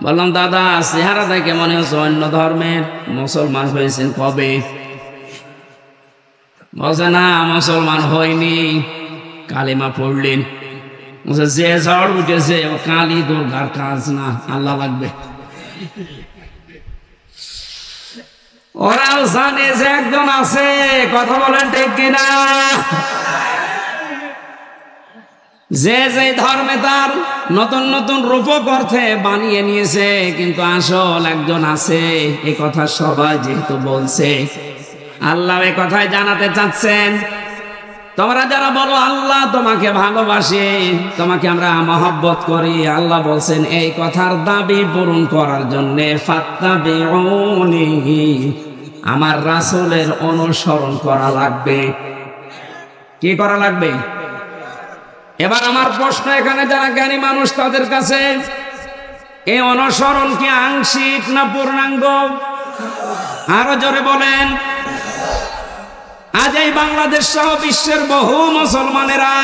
বললাম দাদা চেহারা দেখে মনে হচ্ছে অন্য ধর্মের, মুসলমান হয়েছেন কবে? বলছে না মুসলমান হয়নি, কালিমা পড়লেন। যে ঝড় উঠেছে ও কালী দুর্গার কাজ না, আল্লাহ লাগবে। ওরাও জানে যে একজন আছে, কথা বলেন ঠিক কিনা? যে যে ধর্মে তার নতুন নতুন রূপক অর্থে বানিয়ে নিয়েছে, কিন্তু আসল একজন আছে, এ কথা সবাই যেহেতু বলছে, আল্লাহ এ কথাই জানাতে চাচ্ছেন। তোমরা যারা বলো আল্লাহ তোমাকে ভালোবাসে, তোমাকে আমরা মহব্বত করি, আল্লাহ বলছেন এই কথার দাবি পূরণ করার জন্যে ফাত্তাবিউনি, আমার রাসূলের অনুসরণ করা লাগবে। কি করা লাগবে? এবার আমার প্রশ্ন, এখানে যারা জ্ঞানী মানুষ তাদের কাছে, এই অনুসরণ কি আংশিক না পূর্ণাঙ্গ? আরো জোরে বলেন। আজ এই বাংলাদেশ সহ বিশ্বের বহু মুসলমানেরা,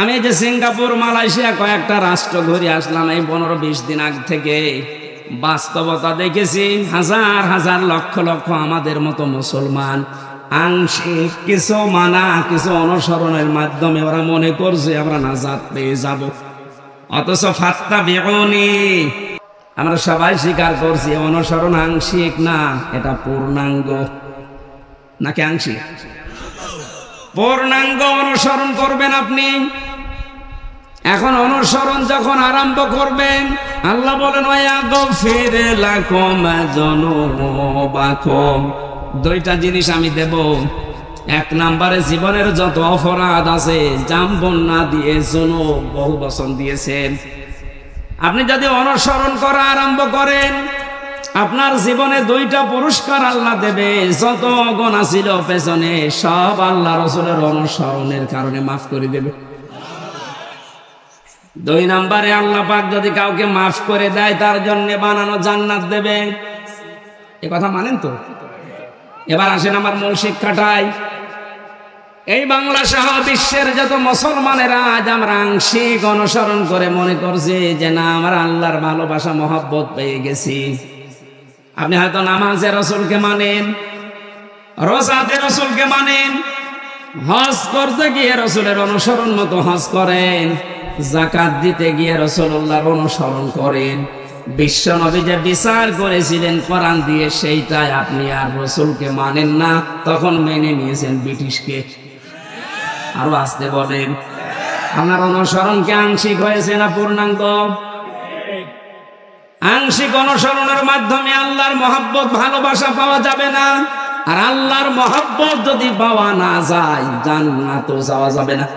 আমি যে সিঙ্গাপুর, মালয়েশিয়া কয়েকটা রাষ্ট্র ঘুরে আসলাম এই 15-20 দিন আগ থেকে, বাস্তবতা দেখেছি হাজার হাজার লক্ষ লক্ষ আমাদের মতো মুসলমান আংশিক কিছু মানা কিছু অনুসরণের মাধ্যমে ওরা মনে করছে আমরা নাজাত পেয়ে যাব, অথচ ফাত্তা বেগুনি আমরা সবাই স্বীকার করছি অনুসরণ আংশিক না, এটা পূর্ণাঙ্গ। নাকি আংশিক? পূর্ণাঙ্গ অনুসরণ করবেন আপনি। এখন অনুসরণ যখন আরম্ভ করবেন, আল্লাহ বলেন ওয়াগফির লাকুম যুনুবাকুম, দুইটা জিনিস আমি দেব। এক নম্বরে জীবনের যত অপরাধ আছে জাম্বন না দিয়ে যুনুব বহু বচন দিয়েছেন। আপনি যদি অনুসরণ করা আরম্ভ করেন, আপনার জীবনে দুইটা পুরস্কার আল্লাহ দেবে। যত গুনাহ ছিল পেছনে সব আল্লাহ রাসূলের অনুসরণের কারণে মাফ করে দেবে। দুই নম্বরে আল্লাহ পাক যদি কাউকে মাফ করে দেয়, তার জন্য বানানো জান্নাত দেবে। এ কথা মানেন তো? এবার আসেন আমার মূল শিক্ষাটাই। এই বাংলা সহ বিশ্বের যত মুসলমানেরা আজ আমরা আংশিক অনুসরণ করে মনে করছি যে না আমরা আল্লাহর ভালোবাসা মহব্বত পেয়ে গেছি। আপনি হয়তো নামাজে রাসূলকে মানেন, রোজাতে রাসূলকে মানেন, হজ করতে গিয়ে রাসূলের অনুসরণ মতো হজ করেন, যাকাত দিতে গিয়ে রাসূলুল্লাহর অনুসরণ করেন। বিশ্ব নবী যে বিচার করেছিলেন কোরআন দিয়ে, সেইটাই আপনি আর রাসূলকে মানেন না, তখন মেনে নিয়েছেন ব্রিটিশকে। আরো আসতে বলেন, আপনার অনুসরণ কি আংশিক হয়েছে না পূর্ণাঙ্গ? আংশিক অনুসরণের মাধ্যমে আল্লাহর মহব্বত ভালোবাসা পাওয়া যাবে না। আর আল্লাহর মহব্বত যদি পাওয়া না যায়, জান্নাতও যাওয়া যাবে না।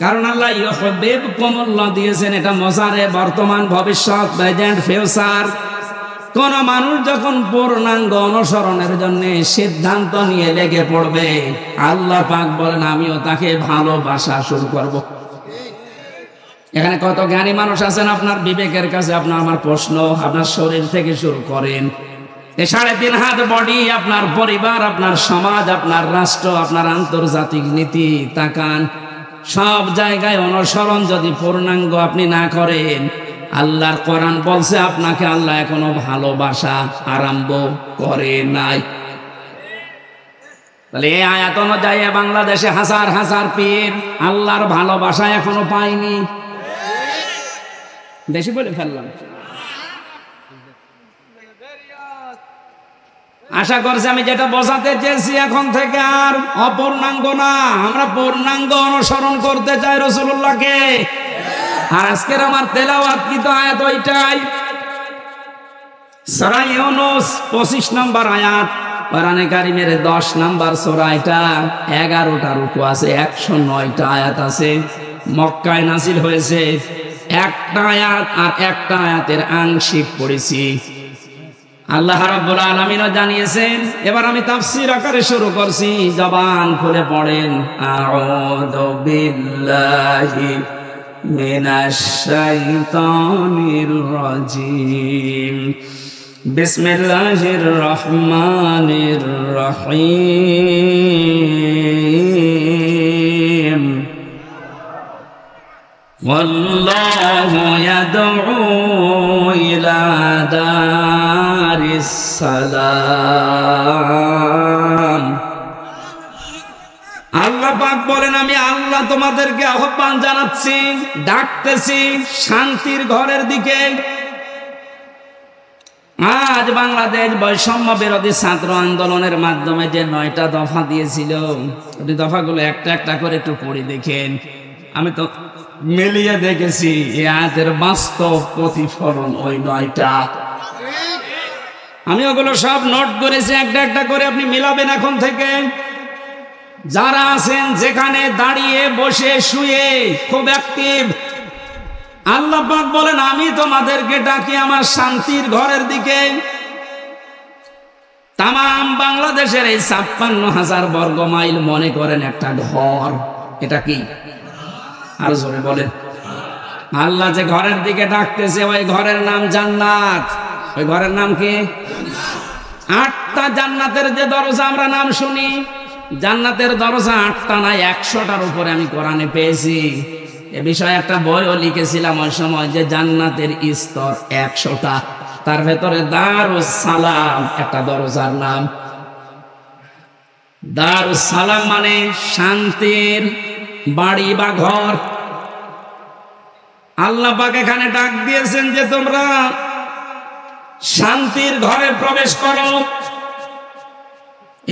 কারণ আল্লাহ ইউহিব্বুকুমুল্লাহ দিয়েছেন, এটা মজারে বর্তমান, ভবিষ্যৎ, প্রেজেন্ট, ফিউচার। কোন মানুষ যখন পূর্ণাঙ্গ অনুসরণের জন্য সিদ্ধান্ত নিয়ে লেগে পড়বে, আল্লাহ পাক বলেন আমিও তাকে ভালোবাসা শুরু করব। এখানে কত জ্ঞানী মানুষ আছেন আপনার বিবেকের কাছে? আপনার আমার প্রশ্ন, আপনার শরীর থেকে শুরু করেন, এই 3.5 হাত বডি, আপনার পরিবার, আপনার সমাজ, আপনার রাষ্ট্র, আপনার আন্তর্জাতিক নীতি তাকান, সব জায়গায় অনুসরণ যদি পূর্ণাঙ্গ আপনি না করেন, আল্লাহর কোরআন বলছে আপনাকে আল্লাহ এখনো ভালোবাসা আরম্ভ করে নাই। তাহলে এই আয়াত অনুযায়ী বাংলাদেশে হাজার হাজার পীর আল্লাহর ভালোবাসা এখনো পায়নি। বেশি বলে ফেললাম। আশা করছি আমি যেটা বোঝাতে চেয়েছি এখন থেকে আর অপূর্ণাঙ্গ না, আমরা পূর্ণাঙ্গ অনুসরণ করতে চাই রাসূলুল্লাহকে। আর আজকের আমার তেলাওয়াতকৃত আয়াত ওইটাই, সূরা ইউনূস 25 নম্বর আয়াত, কোরআনে কারীমের 10 নম্বর সূরা। এটা 11টা রুকু আছে, 109টা আয়াত আছে। মক্কায় নাযিল হয়েছে। একটা আয়াত আর একটা আয়াতের আংশিক পড়েছি। আল্লাহ রাব্বুল আলামিন জানিয়েছেন। এবার আমি তাফসীর আকারে শুরু করছি, জবান খুলে পড়েন। আউযু বিল্লাহি মিনাশ শাইতানির রাজীম, বিসমিল্লাহির রহমানির রহিম। ওয়াল্লাহু ইয়াদউ ইলা দারিস সালাম। আল্লাহ পাক বলেন আমি আল্লাহ তোমাদেরকে আহ্বান জানাচ্ছি, ডাকতেছি শান্তির ঘরের দিকে। আজ বাংলাদেশ বৈষম্য বিরোধী ছাত্র আন্দোলনের মাধ্যমে যে 9টা দফা দিয়েছিল, ওই দফাগুলো একটা একটা করে একটু পড়ে দেখেন। আমি তো মিলিয়ে দেখেছি এই আয়াতের বাস্তব প্রতিফলন ওই 9টা। আমি ওগুলো সব নোট করেছি, একটা একটা করে আপনি মিলাবেন এখন থেকে। যারা আছেন যেখানে, দাঁড়িয়ে, বসে, শুয়ে, খুব অ্যাক্টিভ, আল্লাহ পাক বলেন আমি তোমাদেরকে ডাকি আমার শান্তির ঘরের দিকে। তামাম বাংলাদেশের এই 56,000 বর্গ মাইল মনে করেন একটা ঘর। এটা কি? আর জোরে বলেন। আল্লাহ যে ঘরের দিকে ডাকতেছে ওই ঘরের নাম জান্নাত। ওই ঘরের নাম কি? 8টা জান্নাতের যে দরজা আমরা নাম শুনি, জান্নাতের দরজা 8টা না 100টার উপরে আমি কোরআনে পেয়েছি। এ বিষয়ে একটা বইও লিখেছিলাম ওই সময়, যে জান্নাতের স্তর 100টা। তার ভেতরে দারুস সালাম একটা দরজার নাম। দারুস সালাম মানে শান্তির বাড়ি বা ঘর। আল্লাহ পাক এখানে ডাক দিয়েছেন যে তোমরা শান্তির ঘরে প্রবেশ করো।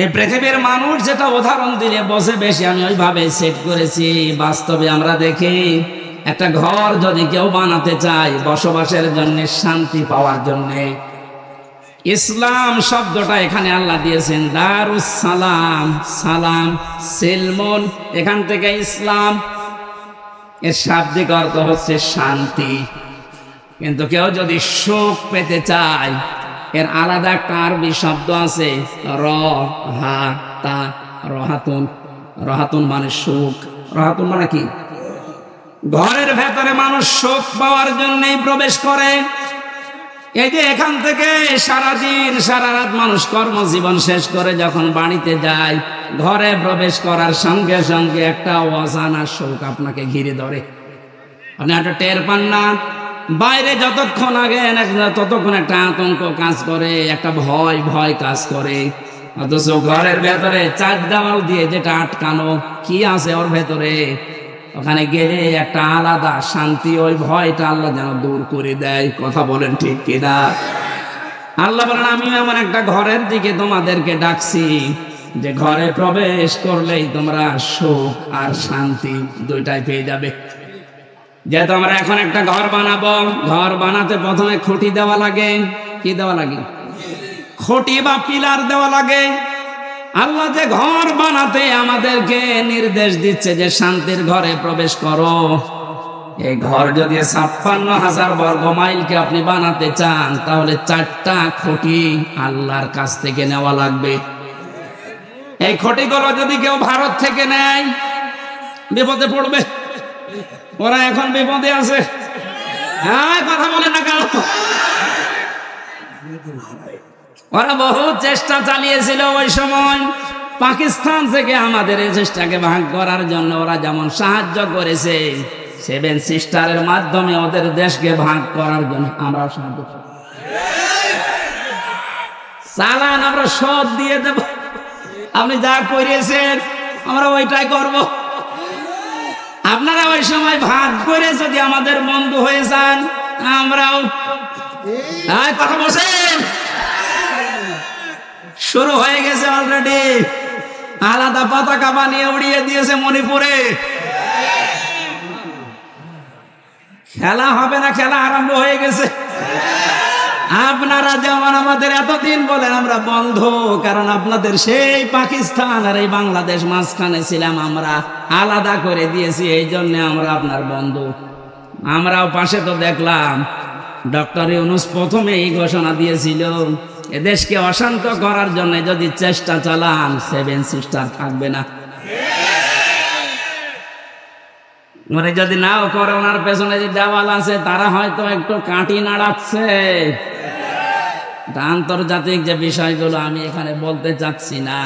এই পৃথিবীর মানুষ যেটা উদাহরণ দিলে বসে বেশি, আমি ওইভাবে সেট করেছি। বাস্তবে আমরা দেখি একটা ঘর যদি কেউ বানাতে চায় বসবাসের জন্য, শান্তি পাওয়ার জন্য, ইসলাম শব্দটা এখানে আল্লাহ দিয়েছেন দারুস সালাম। সালাম সিলমুন, এখান থেকে ইসলাম, এর শাব্দিক অর্থ হচ্ছে শান্তি। কিন্তু কেউ যদি সুখ পেতে চায়, এর আলাদা একটা আরবি শব্দ আছে রহাতুন। রহাতুন মানে সুখ। রহাতুন মানে কি? ঘরের ভেতরে মানুষ সুখ পাওয়ার জন্যই প্রবেশ করে। এই যে এখান থেকে সারাদিন সারা রাত মানুষ কর্মজীবন শেষ করে যখন বাড়িতে যায়, ঘরে প্রবেশ করার সঙ্গে সঙ্গে একটা অজানা সুখ আপনাকে ঘিরে ধরে। আপনি একটা টের পান না। বাইরে যতক্ষণ আগে ততক্ষণ একটা আতঙ্ক কাজ করে, একটা ভয় ভয় কাজ করে। অথচ ঘরের ভেতরে 4 দেওয়াল দিয়ে যেটা আটকানো, কি আছে ওর ভেতরে, ওখানে গেলে একটা আলাদা শান্তি, ওই ভয়টা আল্লাহ যেন দূর করে দেয়। কথা বলেন ঠিক কিনা? আল্লাহ বলেন আমি এমন একটা ঘরের দিকে তোমাদেরকে ডাকছি যে ঘরে প্রবেশ করলেই তোমরা সুখ আর শান্তি দুইটাই পেয়ে যাবে। যেহেতু আমরা এখন একটা ঘর বানাবো, ঘর বানাতে প্রথমে খুঁটি দেওয়া লাগে। কি দেওয়া লাগে? খুঁটি বা পিলার দেওয়া লাগে। আল্লাহ যে ঘর বানাতে আমাদেরকে নির্দেশ দিচ্ছে যে শান্তির ঘরে প্রবেশ করো, এই ঘর যদি 56,000 বর্গ মাইলকে আপনি বানাতে চান, তাহলে 4টা খুঁটি আল্লাহর কাছ থেকে নেওয়া লাগবে। এই খুঁটিগুলো যদি কেউ ভারত থেকে নেয়, বিপদে পড়বে। ওরা এখন বিপদে আছে। হ্যাঁ, কথা বলে না কেন? ওরা বহু চেষ্টা চালিয়েছিল ওই সময় পাকিস্তান থেকে আমাদের এই চেষ্টাকে ভাগ করার জন্য। ওরা যেমন সাহায্য করেছে 7 সিস্টারের মাধ্যমে ওদের দেশকে ভাগ করার জন্য আমরাও সাহায্য করি। চালান আমরা শোধ দিয়ে দেব, আপনি যা করিয়েছেন আমরা ওইটাই করব। আপনারা ওই সময় ভাগ করে যদি আমাদের বন্ধু হয়ে যান, আমরাও কথা বলছেন। শুরু হয়ে গেছে অলরেডি। আলাদা পতাকা বানিয়ে উড়িয়ে দিয়েছে মণিপুরে। খেলা হবে না, খেলা আরম্ভ হয়ে গেছে। আপনারা যেমন আমাদের এতদিন বলেন আমরা বন্ধু, কারণ আপনাদের সেই পাকিস্তান আর এই বাংলাদেশ মাঝখানে ছিলাম, আমরা আলাদা করে দিয়েছি, এই জন্য আমরা আপনার বন্ধু। আমরাও পাশে তো দেখলাম ডক্টর ইউনূস প্রথমে এই ঘোষণা দিয়েছিল, এদেশকে অশান্ত করার জন্য যদি চেষ্টা চালান 7 সিস্টার থাকবে না। মানে যদি নাও করে, ওনার পেছনে যে দেওয়াল আছে তারা হয়তো একটু কাঁটি নাড়াচ্ছে। আন্তর্জাতিক যে বিষয়গুলো আমি এখানে বলতে চাচ্ছি না।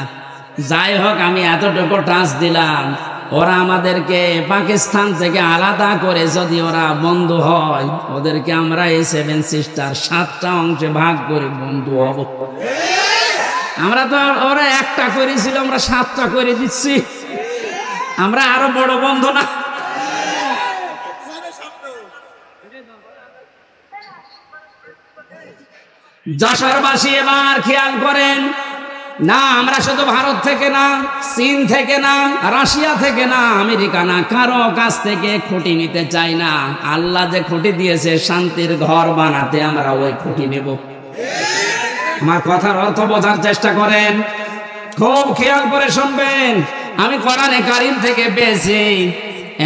যাই হোক, আমি এতটুকু টাচ দিলাম, ওরা আমাদেরকে পাকিস্তান থেকে আলাদা করে যদি ওরা বন্ধু হয়, ওদেরকে আমরা এই 7 সিস্টার 7টা অংশে ভাগ করে বন্ধু হব। আমরা তো ওরা একটা করেছিল, আমরা 7টা করে দিচ্ছি। আমরা আরো বড় বন্ধু না? যশোরবাসী এবার খেয়াল করেন, না আমরা শুধু ভারত থেকে না, চীন থেকে না, রাশিয়া থেকে না, আমেরিকা না, কারো কাছ থেকে খুঁটি নিতে চাই না। আল্লাহ যে খুঁটি দিয়েছে শান্তির ঘর বানাতে, আমরা ওই খুঁটি নেব। আমার কথার অর্থ বোঝার চেষ্টা করেন, খুব খেয়াল করে শুনবেন। আমি কোরআনে কারীম থেকে পেয়েছি,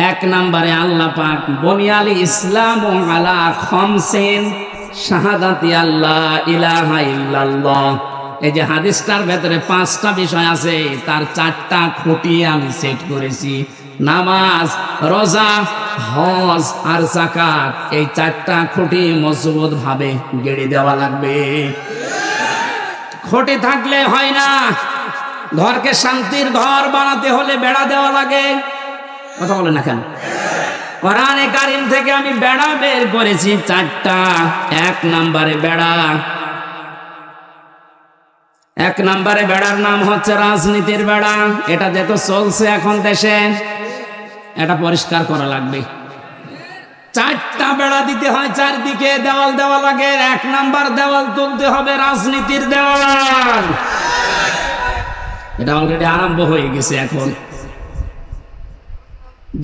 1 নম্বরে আল্লাহ পাক বুনিয়াল ইসলাম আলা খামসিন শাহাদাতি আল্লাহ ইলাহা ইল্লাল্লাহ। এই যে হাদিসটার ভেতরে 5টা বিষয় আছে, তার 4টা খুঁটি আমি সেট করেছি। নামাজ, রোজা, হজ আর যাকাত, এই 4টা খুঁটি মজবুত ভাবে গেড়ে দেওয়া লাগবে। খুঁটি থাকলে হয় না, ঘরকে শান্তির ঘর বানাতে হলে বেড়া দেওয়া লাগে। কথা বলে না কেন? কোরআনে কারীম থেকে আমি বেড়া বের করেছি 4টা। 1 নম্বরে বেড়া, 1 নম্বরে বেড়ার নাম হচ্ছে রাজনীতির বেড়া। এটা যেহেতু চলছে এখন দেশে, এটা পরিষ্কার করা লাগবে। 4টা বেড়া দিতে হয়, চারদিকে দেওয়াল দেওয়া লাগে। 1 নম্বর দেওয়াল তুলতে হবে রাজনীতির দেওয়াল। এটা অলরেডি আরম্ভ হয়ে গেছে। এখন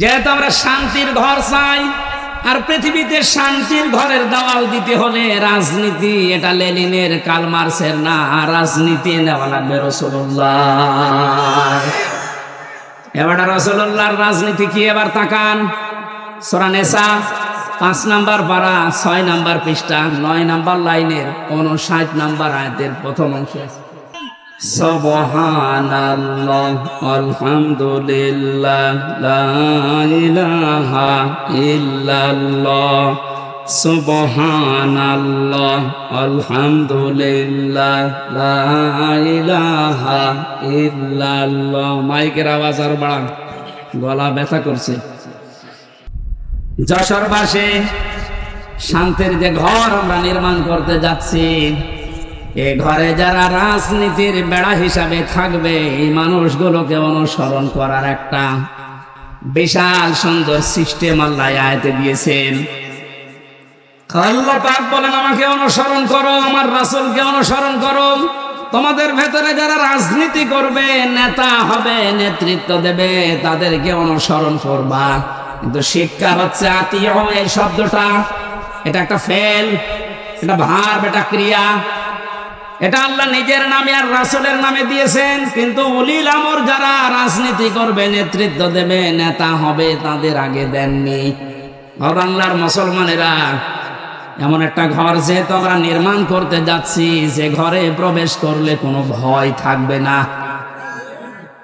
যেহেতু আমরা শান্তির ঘর চাই, আর পৃথিবীতে শান্তির ঘরের দেওয়াল দিতে হলে রাজনীতি, এটা লেনিনের কার্ল মার্ক্সের না, রাজনীতি নেওয়া লাগবে রাসূলুল্লাহ। এবার রাসূলুল্লাহর রাজনীতি কি? এবার তাকান, সূরা নিসা 5 নম্বর পারা 6 নম্বর পৃষ্ঠা 9 নম্বর লাইনের 59 নম্বর আয়াতের প্রথম অংশে সুবহানাল্লাহ আলহামদুলিল্লাহ লা ইলাহা ইল্লাল্লাহ সুবহানাল্লাহ আলহামদুলিল্লাহ লা ইলাহা ইল্লাল্লাহ। মাইকের আওয়াজ আর বাড়ান, গলা ব্যথা করছে। যশোরবাসী, শান্তির যে ঘর আমরা নির্মাণ করতে যাচ্ছি, এই ঘরে যারা রাজনীতির বেড়া হিসাবে থাকবে, এই মানুষগুলোকে অনুসরণ করার একটা বিশাল সুন্দর সিস্টেম আল্লাহ আয়াতে দিয়েছেন। আল্লাহ পাক বলেন, আমাকে অনুসরণ করো, আমার রাসূলকে অনুসরণ করো। তোমাদের ভেতরে যারা রাজনীতি করবে, নেতা হবে, নেতৃত্ব দেবে, তাদেরকে অনুসরণ করবা। কিন্তু শিক্ষা হচ্ছে আতিউ, এই শব্দটা এটা একটা ফেল, এটা ভার্ব, এটা ক্রিয়া। এটা আল্লাহ নিজের নামে আর রাসূলের নামে দিয়েছেন, কিন্তু উলিল আমর যারা রাজনীতি করবে, নেতৃত্ব দেবে, নেতা হবে, তাদের আগে দেননি। বাংলার মুসলমানেরা, এমন একটা ঘর যেহেতু আমরা নির্মাণ করতে যাচ্ছি, যে ঘরে প্রবেশ করলে কোনো ভয় থাকবে না।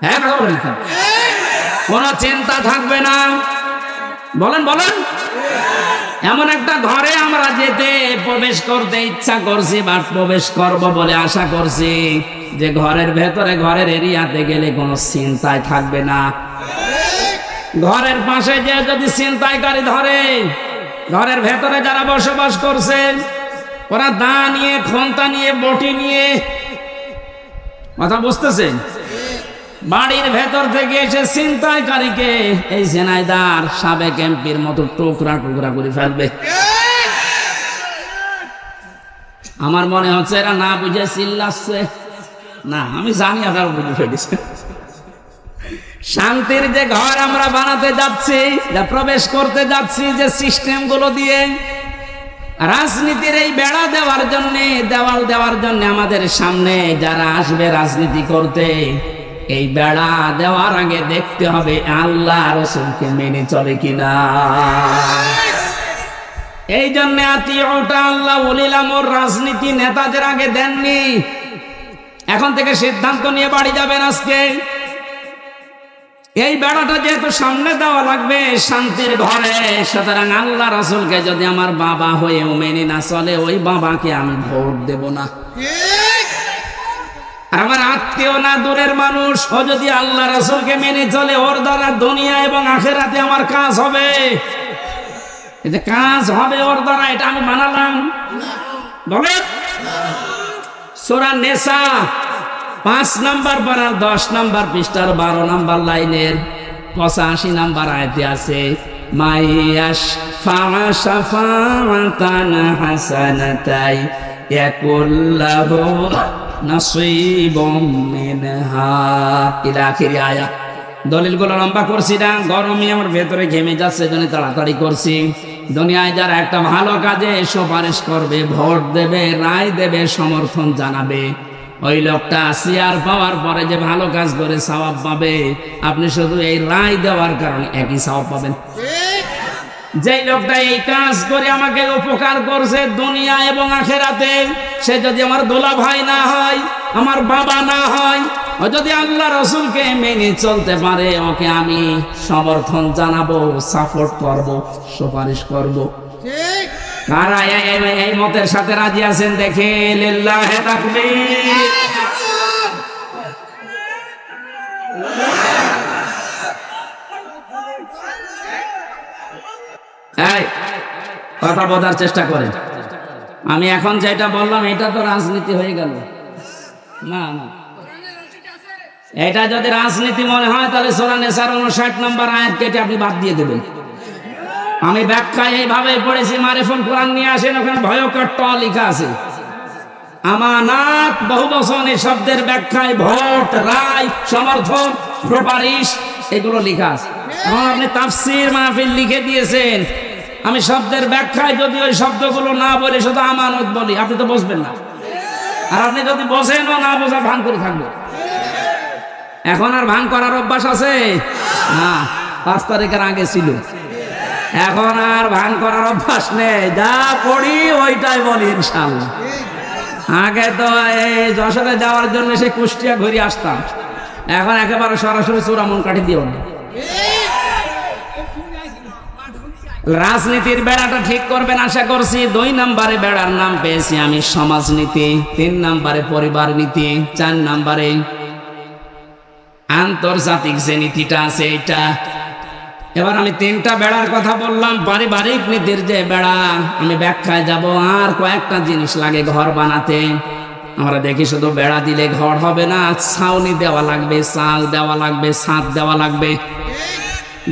হ্যাঁ, কোনো চিন্তা থাকবে না। বলেন বলেন, এমন একটা ঘরে আমরা যেতে প্রবেশ করতে ইচ্ছা করছি বা প্রবেশ করব বলে আশা করছি, যে ঘরের ভেতরে, ঘরের এরিয়াতে গেলে কোনো চিন্তাই থাকবে না। ঘরের পাশে যে যদি ছিনতাইকারী ধরে, ঘরের ভেতরে যারা বসবাস করছে, ওরা দা নিয়ে, খন্তা নিয়ে, বটি নিয়ে, কথা বুঝতেছেন, বাড়ির ভেতর থেকে এসে ছিনতাইকারীকে এই ঝিনাইদার সাবেক এমপির মতো টুকরা টুকরা করে ফেলবে। আমার মনে হচ্ছে এরা না বুঝে চিল্লাচ্ছে। না, আমি জানি আপনারা বুঝে ফেলেছে। শান্তির যে ঘর আমরা বানাতে যাচ্ছি, যা প্রবেশ করতে যাচ্ছি, যে সিস্টেম গুলো দিয়ে রাজনীতির এই বেড়া দেওয়ার জন্য, দেওয়াল দেওয়ার জন্য, আমাদের সামনে যারা আসবে রাজনীতি করতে, এই বেড়া দেওয়ার আগে দেখতে হবে আল্লাহ রাসূলকে মেনে চলে কিনা। এই জন্য আতিউটা আল্লাহ উলিল আমর রাজনীতি নেতাদের আগে দেননি। এখন থেকে সিদ্ধান্ত নিয়ে বাড়ি যাবেন আজকে। এই বেড়াটা যেহেতু সামনে দেওয়া লাগবে শান্তির ঘরে, সুতরাং আল্লাহ রাসূলকে যদি আমার বাবা হয়েও মেনে না চলে, ওই বাবাকে আমি ভোট দেব না। আমার আত্মীয় না, দূরের মানুষ, ও যদি আল্লাহ রাসূলকে মেনে চলে, ওর দ্বারা দুনিয়া এবং আখিরাতে আমার কাজ হবে। এতে কাজ হবে ওর দ্বারা, এটা আমি মানালাম। বলে সূরা নিসা 5 নম্বর পারা 10 নম্বর পৃষ্ঠার 12 নম্বর লাইনের 85 নম্বর আয়াতে আছে, মাইয়াশ ফাশাফাতান হাসানাতাই ইয়াকুল্লাহু নাসীবুম মিনহা ইলা আখির আয়াত। দলিলগুলো লম্বা করছি না, গরমে আমার ভেতরে ঘেমে যাচ্ছে, জন্য তাড়াতাড়ি করছি। দুনিয়ায় যারা একটা ভালো কাজে সুপারিশ করবে, ভোট দেবে, রায় দেবে, সমর্থন জানাবে, ওই লোকটা চেয়ার পাওয়ার পরে যে ভালো কাজ করে সওয়াব পাবে, আপনি শুধু এই রায় দেওয়ার কারণে একই সওয়াব পাবেন। যে লোকটা এই কাজ করে আমাকে উপকার করছে দুনিয়া এবং আখিরাতে, সে যদি আমার দোলা ভাই না হয়, আমার বাবা না হয়, ও যদি আল্লাহ রাসূলকে মেনে চলতে পারে, ওকে আমি সমর্থন জানাবো, সাপোর্ট করব, সুপারিশ করব। ঠিক? কারা এই মতের সাথে রাজি আছেন দেখে লিল্লাহি তাকবীর। এই কথা বোঝার চেষ্টা করেন। আমি এখন যেটা বললাম এটা তো রাজনীতি হয়ে গেল না। না, এটা যদি রাজনীতি মনে হয় তাহলে সূরা নিসার 59 নম্বর আয়াত কেটে আপনি বাদ দিয়ে দেবেন। আমি ব্যাখ্যা এইভাবে পড়েছি, মারিফুল কোরআন নিয়ে আসেন, ওখানে ভয়ঙ্কর ট লেখা আছে। আমানাত বহুবচন এই শব্দের ব্যাখ্যায় ভোট, রায়, সমর্থন, সুপারিশ এগুলো লেখা আছে। এখন আপনি তাফসীর মাহফিল লিখে দিয়েছেন, আমি শব্দের ব্যাখ্যায় যদি ওই শব্দগুলো না বলে শুধু আমানত বলি, আপনি তো বুঝবেন না। আর আপনি যদি বোঝেন ও না বোঝা ভান করে থাকবেন। এখন আর ভান করার অভ্যাস আছে না, 5 তারিখের আগে ছিল। এখন আর ভান করার অভ্যাস নেই, যা পড়ি ওইটাই বলি ইনশাআল্লাহ। আগে তো এই যশোরে যাওয়ার জন্য সে কুষ্টিয়া ঘুরে আসতাম, এখন একেবারে সরাসরি চূড়ামন কাঠি দিও না। রাজনীতির বেড়াটা ঠিক করবেন আশা করছি। 2 নম্বরে বেড়ার নাম পেয়েছি আমি সমাজনীতি, 3 নম্বরে পরিবার নীতি, 4 নম্বরে আন্তর্জাতিক যে নীতিটা আছে এটা। এবার আমি 3টা বেড়ার কথা বললাম। পারিবারিক নীতির যে বেড়া, আমি ব্যাখ্যায় যাব। আর কয়েকটা জিনিস লাগে ঘর বানাতে। আমরা দেখি শুধু বেড়া দিলে ঘর হবে না, ছাউনি দেওয়া লাগবে, চাল দেওয়া লাগবে, ছাদ দেওয়া লাগবে।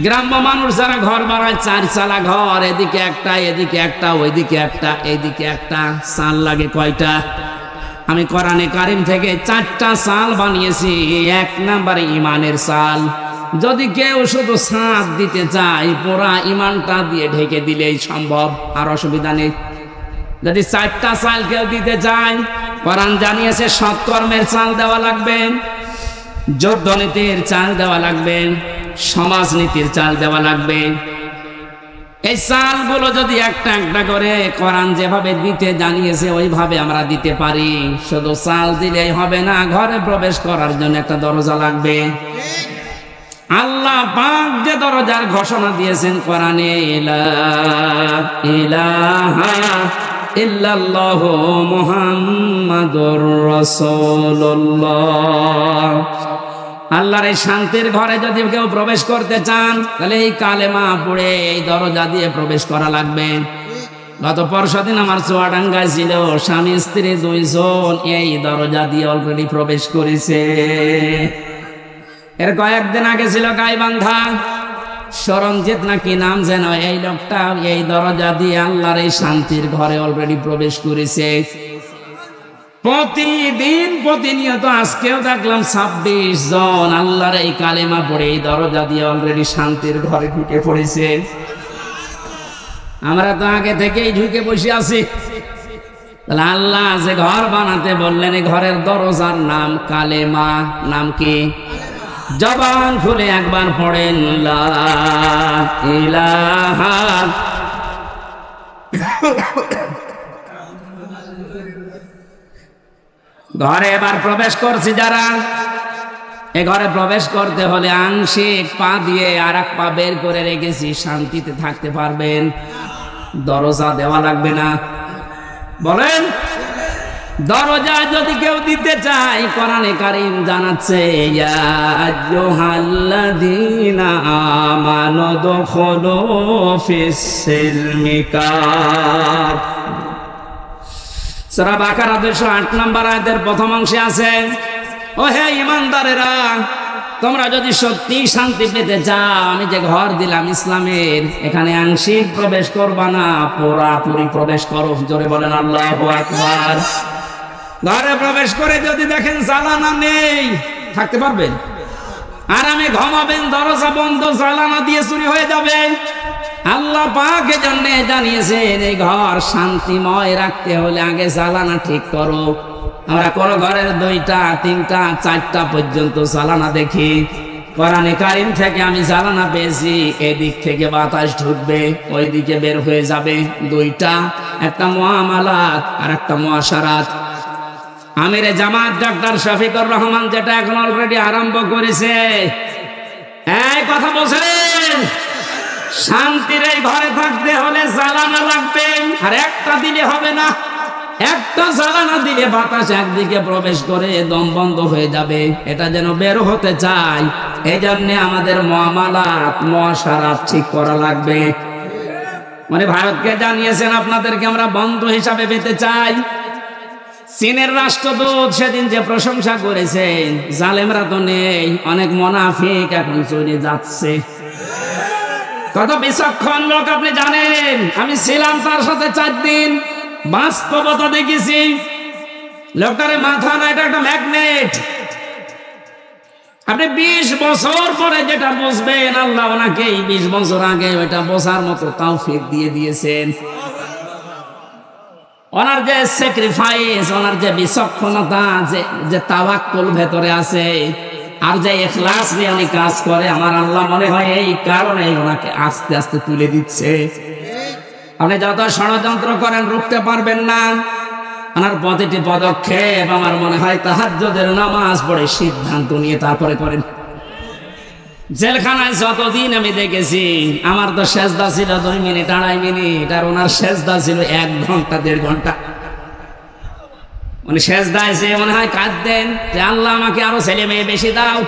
গ্রাম্য মানুষ যারা ঘর বানায় 4 চালা ঘর, এদিকে একটা, এদিকে একটা, ওইদিকে একটা, এইদিকে একটা, চাল লাগে কয়টা? আমি কোরআনে কারিম থেকে 4টা চাল বানিয়েছি। 1 নম্বরে ইমানের চাল। যদি কেউ শুধু ছাদ দিতে চায়, পুরা ইমানটা দিয়ে ঢেকে দিলেই সম্ভব, আর অসুবিধা নেই। যদি 4টা চাল কেউ দিতে চায়, কোরআন জানিয়েছে সৎকর্মের চাল দেওয়া লাগবে, যুদ্ধনীতির চাল দেওয়া লাগবে, সমাজনীতির চাল দেওয়া লাগবে। এই চালগুলো যদি একটা একটা করে কোরআন যেভাবে দিতে জানিয়েছে ওইভাবে আমরা দিতে পারি। শুধু চাল দিলেই হবে না, ঘরে প্রবেশ করার জন্য একটা দরজা লাগবে। আল্লাহ পাক যে দরজার ঘোষণা দিয়েছেন কোরআনে, লা ইলাহা ইল্লাল্লাহু মুহাম্মাদুর রাসূলুল্লাহ। আল্লাহর এই শান্তির ঘরে যদি কেউ প্রবেশ করতে চান, তাহলে এই কালেমা পড়ে এই দরজা দিয়ে প্রবেশ করা লাগবে। গত পরশুদিন আমার চুয়াডাঙ্গায় ছিল, স্বামী স্ত্রী 2 জন এই দরজা দিয়ে অলরেডি প্রবেশ করেছে। এর কয়েকদিন আগে ছিল গাইবান্ধা, সরঞ্জিত নাকি নাম যেন, এই লোকটা এই দরজা দিয়ে আল্লাহর এই শান্তির ঘরে অলরেডি প্রবেশ করেছে। প্রতিদিন প্রতিনিয়ত আজকেও দেখলাম 26 জন আল্লাহর এই কালেমা পড়ে এই দরজা দিয়ে অলরেডি শান্তির ঘরে ঢুকে পড়েছে। আমরা তো আগে থেকেই ঢুকে বসে আছি। তাহলে আল্লাহ যে ঘর বানাতে বললেন, এই ঘরের দরজার নাম কালেমা। নাম কি? জবান খুলে একবার পড়েন, লা ইলাহা। ঘরে এবার প্রবেশ করছি যারা, এ ঘরে প্রবেশ করতে হলে আংশিক পা দিয়ে আর 1 পা বের করে রেখেছি, শান্তিতে থাকতে পারবেন। দরজা দেওয়া লাগবে না। বলেন, দরজা যদি কেউ দিতে চায়, কোরআনে কারীম জানাচ্ছে, ইয়া আইয়ুহাল্লাযীনা আমানু দুখুলু ফিস-সিলমি কাফ। সূরা বাকারা 208 নম্বর আয়াতের প্রথম অংশে আছে, ও হে ঈমানদারেরা, তোমরা যদি সত্যি শান্তি পেতে চাও, আমি যে ঘর দিলাম ইসলামের, এখানে আংশিক প্রবেশ করবা না, পুরোপুরি প্রবেশ করো। জোরে বলেন আল্লাহু আকবার। ঘরে প্রবেশ করে যদি দেখেন জ্বালানা নেই, থাকতে পারবেন? আরামে ঘুমাবেন, দরজা বন্ধ, জ্বালানা দিয়ে চুরি হয়ে যাবে। আল্লাহ পাক এজন্য জানিয়েছেন, এই ঘর শান্তিময় রাখতে হলে আগে জ্বালানা ঠিক করো। আমরা কোন ঘরের 2টা, 3টা, 4টা পর্যন্ত জ্বালানা দেখি। কোরআনে কারীম থেকে আমি জ্বালানা পেয়েছি, এদিক থেকে বাতাস ঢুকবে, ওই দিকে বের হয়ে যাবে। 2টা, একটা মুআমালাত আর একটা মুআশারাত। আমিরে জামাত ডক্টর শফিকুর রহমান যেটা এখন অলরেডি আরম্ভ করেছে, এই কথা বলছেন, শান্তির এই ঘরে থাকতে হলে জ্বালানা লাগবে, আর একটা দিলে হবে না। একটা জ্বালানা দিলে বাতাস একদিকে প্রবেশ করে দম বন্ধ হয়ে যাবে, এটা যেন বের হতে চাই। এই জন্য আমাদের মুআমালাত মুআশারাত ঠিক করা লাগবে। মানে ভারতকে জানিয়েছেন আপনাদেরকে আমরা বন্ধু হিসাবে পেতে চাই। চীনের রাষ্ট্রদূত সেদিন যে প্রশংসা করেছেন, জালেমরা তো নেই, অনেক মুনাফিক এখন চলে যাচ্ছে। কত বিচক্ষণ লোক আপনি জানেন। আমি ছিলাম তার সাথে 4 দিন, বাস্তবতা দেখেছি। লোকটারে মাথা না, এটা একটা ম্যাগনেট। আপনি 20 বছর পরে যেটা বুঝবেন, আল্লাহ ওনাকে 20 বছর আগে ওইটা বোঝার মতো তৌফিক দিয়ে দিয়েছেন। ওনার যে স্যাক্রিফাইস, ওনার যে বিচক্ষণতা, যে তাওয়াক্কুল ভেতরে আছে, আর যে ইখলাস নিয়ে উনি কাজ করে, আমার আল্লাহ মনে হয় এই কারণে ওনাকে আস্তে আস্তে তুলে দিচ্ছে। আপনি যত ষড়যন্ত্র করেন রুখতে পারবেন না। ওনার প্রতিটি পদক্ষেপ আমার মনে হয় তাহাজ্জুদের নামাজ পড়ে সিদ্ধান্ত নিয়ে তারপরে করেন। জেলখানায় যতদিন আমি দেখেছি, আমার তো সেজদা ছিল 2 মিনিট 2.5 মিনিট, আর ওনার সেজদা ছিল 1 ঘন্টা 1.5 ঘন্টা। উনি সেজদায় এসে মনে হয় কাঁদতেন যে আল্লাহ আমাকে আরো ছেলে মেয়ে বেশি দাও,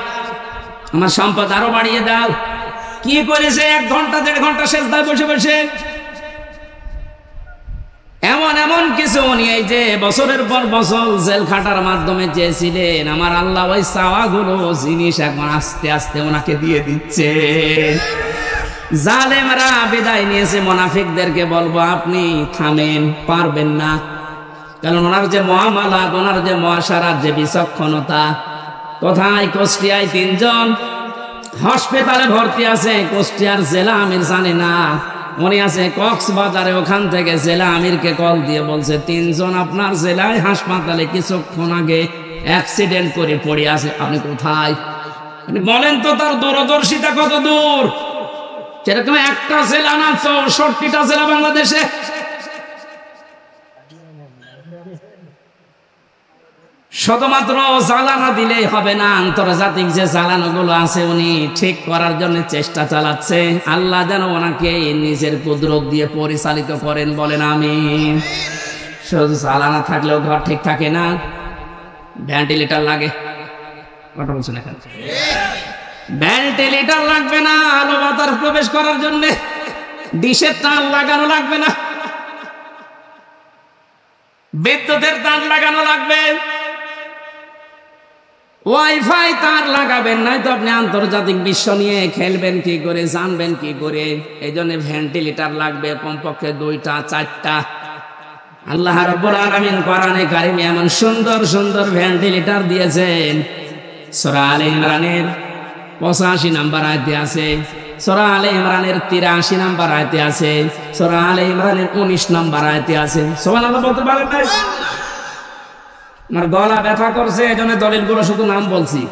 আমার সম্পদ আরো বাড়িয়ে দাও। কি করেছে 1 ঘন্টা 1.5 ঘন্টা সেজদায় বসে বসে। এমন এমন কিছু উনি এই যে বছরের পর বছর জেল খাটার মাধ্যমে চেয়েছিলেন, আমার আল্লাহ ওই চাওয়াগুলো জিনিস এখন আস্তে আস্তে ওনাকে দিয়ে দিচ্ছে। জালেমরা বিদায় নিয়েছে, মুনাফিকদেরকে বলবো আপনি থামেন, পারবেন না। কারণ ওনার যে মুআমালাত, ওনার যে মুআশারাত, যে বিচক্ষণতা। কোথায়? কুষ্টিয়ায় 3 জন হসপিটালে ভর্তি আছে, কুষ্টিয়ার জেলা আমির জানে না। উনি আছে কক্সবাজারে, ওখান থেকে জেলা আমিরকে কল দিয়ে বলছে 3 জন আপনার জেলায় হাসপাতালে কিছুক্ষণ আগে অ্যাক্সিডেন্ট করে পড়ে আছে, আপনি কোথায়? বলেন তো তার দূরদর্শিতা কত দূর। সেরকম একটা জেলা না, 64টা জেলা বাংলাদেশে। শুধুমাত্র জ্বালানা দিলেই হবে না, আন্তর্জাতিক যে জ্বালানোগুলো আছে উনি ঠিক করার জন্য চেষ্টা চালাচ্ছে। আল্লাহ যেন ওনাকে নিজের কুদরত দিয়ে পরিচালিত করেন, বলেন আমিন। শুধু জ্বালানা থাকলেও ঘর ঠিক থাকে না, ভেন্টিলেটর লাগে। কথা বলছেন এখন? ভেন্টিলেটর লাগবে না, আলো বাতাস প্রবেশ করার জন্য ডিশের তার লাগানো লাগবে না, বিদ্যুতের তার লাগানো লাগবে, ওয়াইফাই তার লাগাবেন, নাই তো আপনি আন্তর্জাতিক বিশ্ব নিয়ে খেলবেন কি করে, জানবেন কি করে। এই জন্য ভেন্টিলেটর লাগবে কমপক্ষে 2টা 4টা। আল্লাহ রাব্বুল আলামিন কোরআনে কারিমে এমন সুন্দর সুন্দর ভেন্টিলেটর দিয়েছেন। সূরা আলে ইমরানের 85 নম্বর আয়াতে আছে, সূরা আলে ইমরানের 83 নম্বর আয়াতে আছে, সূরা আলে ইমরানের 19 নম্বর আয়াতে আছে। সুবহানাল্লাহ বলতে পারেন না? আমার গলা ব্যথা করছে, এজন্য দলিলগুলো শুধু নাম বলছি।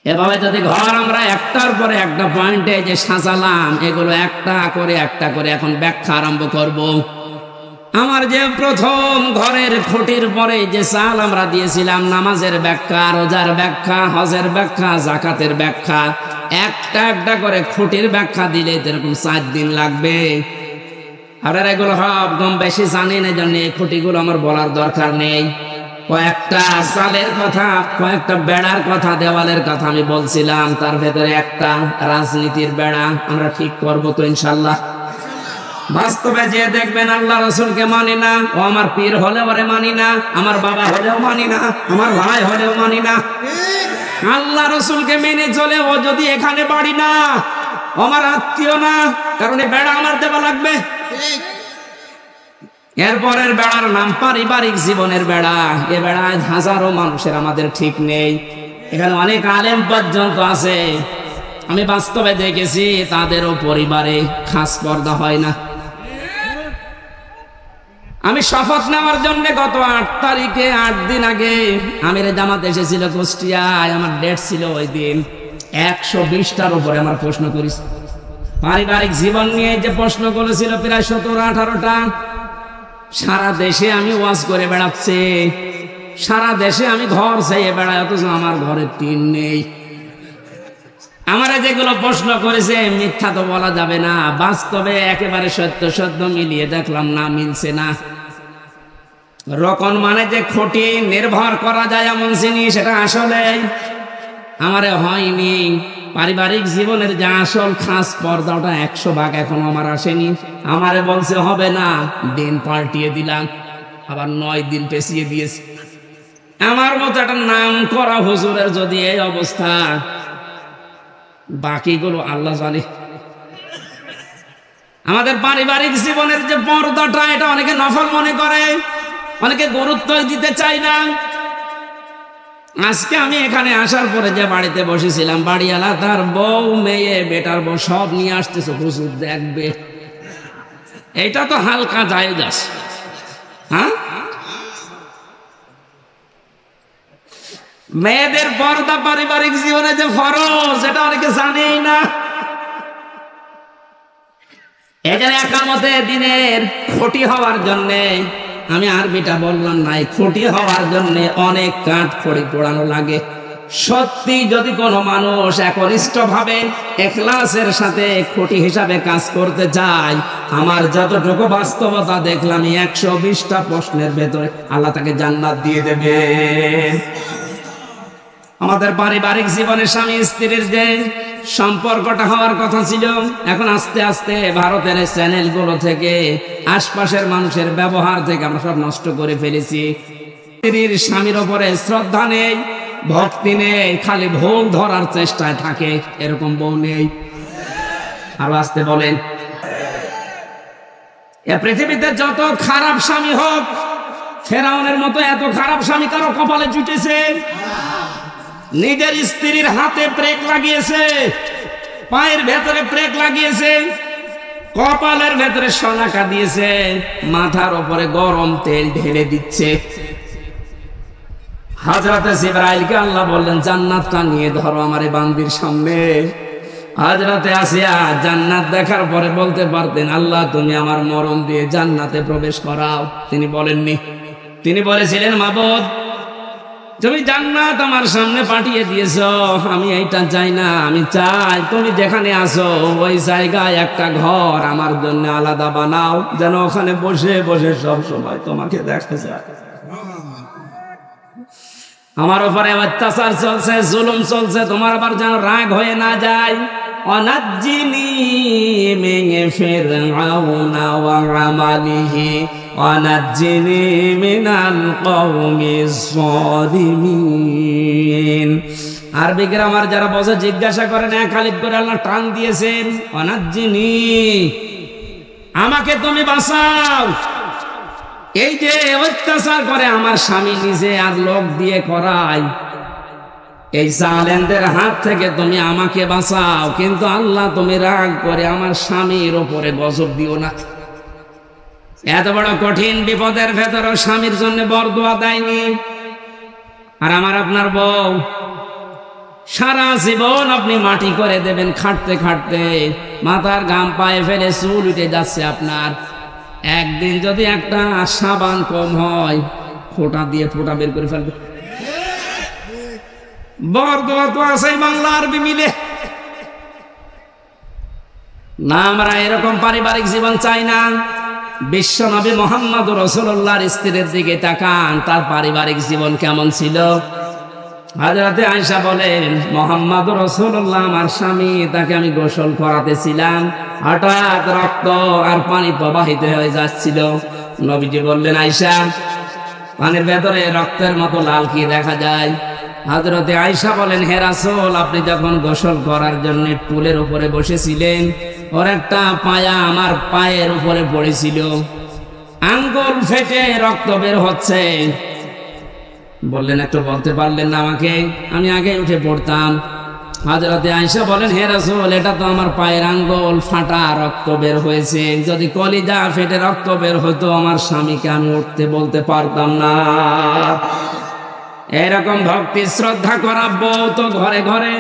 এভাবে যদি ঘর আমরা একটার পরে একটা পয়েন্টে যে সাজালাম, এগুলো একটা করে এখন ব্যাখ্যা আরম্ভ করব। আমার যে প্রথম ঘরের খুঁটির পরে যে চাল আমরা দিয়েছিলাম, নামাজের ব্যাখ্যা, রোজার ব্যাখ্যা, হজের ব্যাখ্যা, যাকাতের ব্যাখ্যা, একটা একটা করে খুঁটির ব্যাখ্যা দিলে এরকম 4 দিন লাগবে। আপনারা এগুলো সব কম বেশি জানেন, এই জন্য এই খুঁটিগুলো আমার বলার দরকার নেই। কয়েকটা চালের কথা, কয়েকটা বেড়ার কথা, দেওয়ালের কথা আমি বলছিলাম, তার ভেতরে একটা রাজনীতির বেড়া আমরা ঠিক করবো তো ইনশাল্লাহ। বাস্তবে যে দেখবেন আল্লাহ রসুলকে মানি না, ও আমার পীর হলেও ওরে মানি না, আমার বাবা হলেও মানি না, আমার ভাই হলেও মানি না। আল্লাহ রসুলকে মেনে চলে ও যদি এখানে বাড়ি না, আমার আত্মীয় না, কারণ এই বেড়া আমার দেওয়া লাগবে। এরপরের বেড়ার নাম পারিবারিক জীবনের বেড়া। এ বেড়ায় হাজারো মানুষের আমাদের ঠিক নেই, এখানে অনেক আলেম পর্যন্ত আছে। আমি বাস্তবে দেখেছি তাদেরও পরিবারে খাস পর্দা হয় না। আমি শপথ নেওয়ার জন্য গত 8 তারিখে 8 দিন আগে আমির জামাত এসেছিল কুষ্টিয়ায়, আমার ডেট ছিল ওই দিন। 120টার উপরে আমার প্রশ্ন করেছি পারিবারিক জীবন নিয়ে, যে প্রশ্ন করেছিল প্রায় 17-18টা। সারা দেশে আমি ওয়াজ করে বেড়াচ্ছি, সারা দেশে আমি ঘর চাইয়ে বেড়াই, অথচ আমার ঘরে টিন নেই। আমারা যেগুলো প্রশ্ন করেছে মিথ্যা তো বলা যাবে না, বাস্তবে একেবারে সত্য সত্য মিলিয়ে দেখলাম না, মিলছে না। রকন মানে যে খুঁটি নির্ভর করা যায় এমন জিনিস, সেটা আসলে আমারে হয়নি। পারিবারিক জীবনের যে আসল খাস পর্দা ওটা 100 ভাগ এখনো আমার আসেনি। আমারে বলছে হবে না, দিন পাল্টিয়ে দিলাম, আবার 9 দিন পেছিয়ে দিয়েছে। আমার মতো একটা নাম করা হুজুরের যদি এই অবস্থা, বাকিগুলো আল্লাহ জানে। আমাদের পারিবারিক জীবনের যে পর্দাটা, এটা অনেকে নফল মনে করে, অনেকে গুরুত্ব দিতে চায় না। আজকে আমি এখানে আসার পরে যে বাড়িতে বসেছিলাম, বাড়িওয়ালা তার বউ, মেয়ে, বেটার বউ সব নিয়ে আসতেছে, হুজুর দেখবে। এটা তো হালকা জায়েজ আছে। হ্যাঁ, মেয়েদের পর্দা পারিবারিক জীবনে যে ফরজ, এটা অনেকে জানেই না। এখানে একামতে দিনের খুঁটি হওয়ার জন্যে, আমি আরবিটা বললাম নাই, খুঁটি হওয়ার জন্য অনেক কাঠ খড়ি পোড়ানো লাগে। সত্যি যদি কোনো মানুষ একনিষ্ঠ ভাবে ইখলাসের সাথে খুঁটি হিসাবে কাজ করতে চায়, আমার যতটুকু বাস্তবতা দেখলাম 120টা প্রশ্নের ভেতরে আল্লাহ তাকে জান্নাত দিয়ে দেবে। আমাদের পারিবারিক জীবনে স্বামী স্ত্রীর যে সম্পর্কটা হওয়ার কথা ছিল, এখন আস্তে আস্তে ভারতের চ্যানেলগুলো থেকে, আশপাশের মানুষের ব্যবহার থেকে আমরা সব নষ্ট করে ফেলেছি। স্ত্রীর স্বামীর ওপরে শ্রদ্ধা নেই, ভক্তি নেই, খালি ভুল ধরার চেষ্টায় থাকে, এরকম বউ নেই। আরো আসতে বলেন, এ পৃথিবীতে যত খারাপ স্বামী হোক, ফেরাউনের মতো এত খারাপ স্বামী কারো কপালে জুটেছে? নিজের স্ত্রীর হাতে ব্রেক লাগিয়েছে, পায়ের ভেতরে ব্রেক লাগিয়েছে, কপালের ভেতরে সোনাকা দিয়েছে, মাথার উপরে গরম তেল ঢেলে দিচ্ছে। হযরতে জিবরাইলকে আল্লাহ বললেন, জান্নাতটা নিয়ে ধরো আমার এই বান্দির সামনে। হযরতে আসিয়া জান্নাত দেখার পরে বলতে পারতেন, আল্লাহ তুমি আমার মরণ দিয়ে জান্নাতে প্রবেশ করাও। তিনি বলেননি। তিনি বলেছিলেন, মাবুদ তুমি জান্নাত আমার সামনে পাঠিয়ে দিয়েছো, আমি এইটা চাই না, আমি চাই তুমি যেখানে আসো ওই জায়গায় একটা ঘর আমার জন্য আলাদা বানাও, যেন ওখানে বসে বসে সব সময় তোমাকে দেখতে চাই। আমার উপরে অত্যাচার চলছে, জুলুম চলছে, তোমার আবার যেন রাগ হয়ে না যায়। অনাজ্জিনি মিন ফিরআউনা ওয়া আমালিহি ওয়ানাজ্জিনি মিনাল কওমিজ যালিমিন। আরবি গ্রামার যারা বসে জিজ্ঞাসা করেন, এক খালিদ করে আল্লাহ টান দিয়েছেন, অনাজ্জিনি, আমাকে তুমি বাঁচাও। এই যে অত্যাচার করে আমার স্বামী নিজে আর লোক দিয়ে করায়, এই জালেমদের হাত থেকে তুমি আমাকে বাঁচাও। কিন্তু আল্লাহ তুমি রাগ করে আমার স্বামীর ওপরে গজব দিও না। এত বড় কঠিন বিপদের ভেতরেও স্বামীর জন্য বরদোয়া দেয়নি। আর আমার আপনার বউ, সারা জীবন আপনি মাটি করে দেবেন খাটতে খাটতে, মাথার ঘাম পায়ে ফেলে চুল উঠে যাচ্ছে আপনার। একদিন যদি একটা সাবান কম হয়, ফোঁটা দিয়ে ফোঁটা বের করে ফেলবে। বরদোয়া তো আছে বাংলা আরবি মিলে না। আমরা এরকম পারিবারিক জীবন চাই না। বিশ্ব নবী মুহাম্মদ রাসূলুল্লাহর স্ত্রীর দিকে তাকান, তার পারিবারিক জীবন কেমন ছিল। হযরতে আয়েশা বলেন, মুহাম্মদ রাসূলুল্লাহ আমার স্বামী, তাকে আমি গোসল করাতেছিলাম, হঠাৎ রক্ত আর পানি প্রবাহিত হয়ে যাচ্ছিল। নবীজি বললেন, আয়েশা, পানির ভেতরে রক্তের মতো লাল কি দেখা যায়? হযরতে আয়েশা বলেন, হে রাসূল, আপনি যখন গোসল করার জন্য টুলের উপরে বসেছিলেন, ওর একটা পায়া আমার পায়ের উপরে পড়েছিল, আঙ্গুল ফেটে রক্ত বের হচ্ছে। বললেন, একটু বলতে পারলেন না আমাকে? আমি আগে উঠে পড়তাম। হযরতে আয়েশা বলেন, হে রাসূল, এটা তো আমার পায়ের আঙ্গুল ফাটা, রক্ত বের হয়েছে। যদি কলিজা ফেটে রক্ত বের হতো, আমার স্বামীকে আমি উঠতে বলতে পারতাম না। এরকম ভক্তি শ্রদ্ধা করা বউ তো ঘরে ঘরে।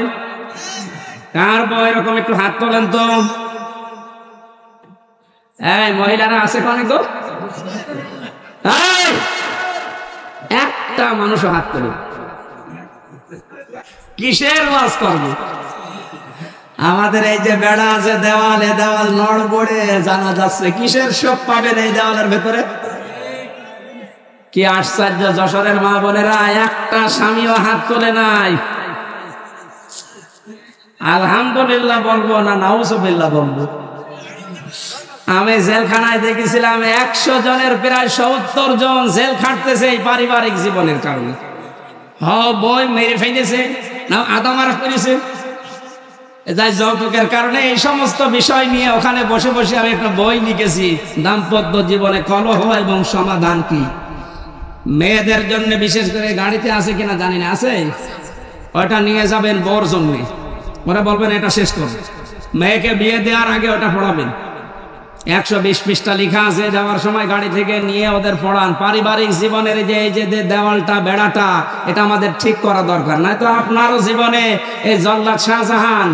কার বউ এরকম? একটু হাত তোলেন তো। এই মহিলারা আছে কোনে গো? একটা মানুষ হাত তোলে। কিসের ওয়াজ করবে? আমাদের এই যে বেড়া আছে দেওয়ালে, দেওয়াল নড় পড়ে জানা যাচ্ছে, কিসের শোক পাবেন এই দেওয়ালের ভেতরে? কি আশ্চর্য, যশোরের মা বোনেরা একটা স্বামীও হাত তোলে নাই। আলহামদুলিল্লাহ বলবো না নাউজুবিল্লাহ বলবো? আমি জেলখানায় দেখেছিলাম 100 জনের প্রায় 70 জন জেল খাটতেছে এই পারিবারিক জীবনের কারণে। বই মেরে ফেলেছে না আদা মারা করেছে, যাই যৌতুকের কারণে। এই সমস্ত বিষয় নিয়ে ওখানে বসে বসে আমি একটা বই লিখেছি, দাম্পত্য জীবনে কলহ এবং সমাধান কি। মেয়েদের জন্য বিশেষ করে গাড়িতে আছে কিনা জানি না, আছে, ওটা নিয়ে যাবেন বউর জন্য। ওরা বলবেন এটা শেষ করুন, মেয়েকে বিয়ে দেওয়ার আগে ওটা পড়াবেন। 120 পৃষ্ঠা লেখা আছে, যাওয়ার সময় গাড়ি থেকে নিয়ে ওদের পড়ান। পারিবারিক জীবনের এই যে দেওয়ালটা বেড়াটা, এটা আমাদের ঠিক করা দরকার। নয়তো আপনারও জীবনে এই জল্লাদ শাহজাহান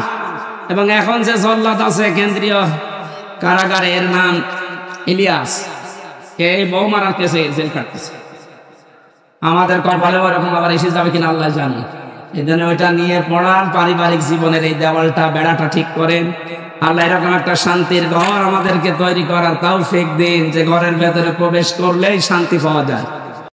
এবং এখন যে জল্লাদ আছে কেন্দ্রীয় কারাগারে, এর নাম ইলিয়াস, এই বউ মারার কেসে জেল কাটতেছে। আমাদের কপালে ওরকম আবার এসে যাবে কিনা আল্লাহ জানে। এই জন্য ওইটা নিয়ে পড়ান, পারিবারিক জীবনের এই দেওয়ালটা বেড়াটা ঠিক করেন। আল্লাহ এরকম একটা শান্তির ঘর আমাদেরকে তৈরি করার তৌফিক দিন, যে ঘরের ভেতরে প্রবেশ করলেই শান্তি পাওয়া যায়।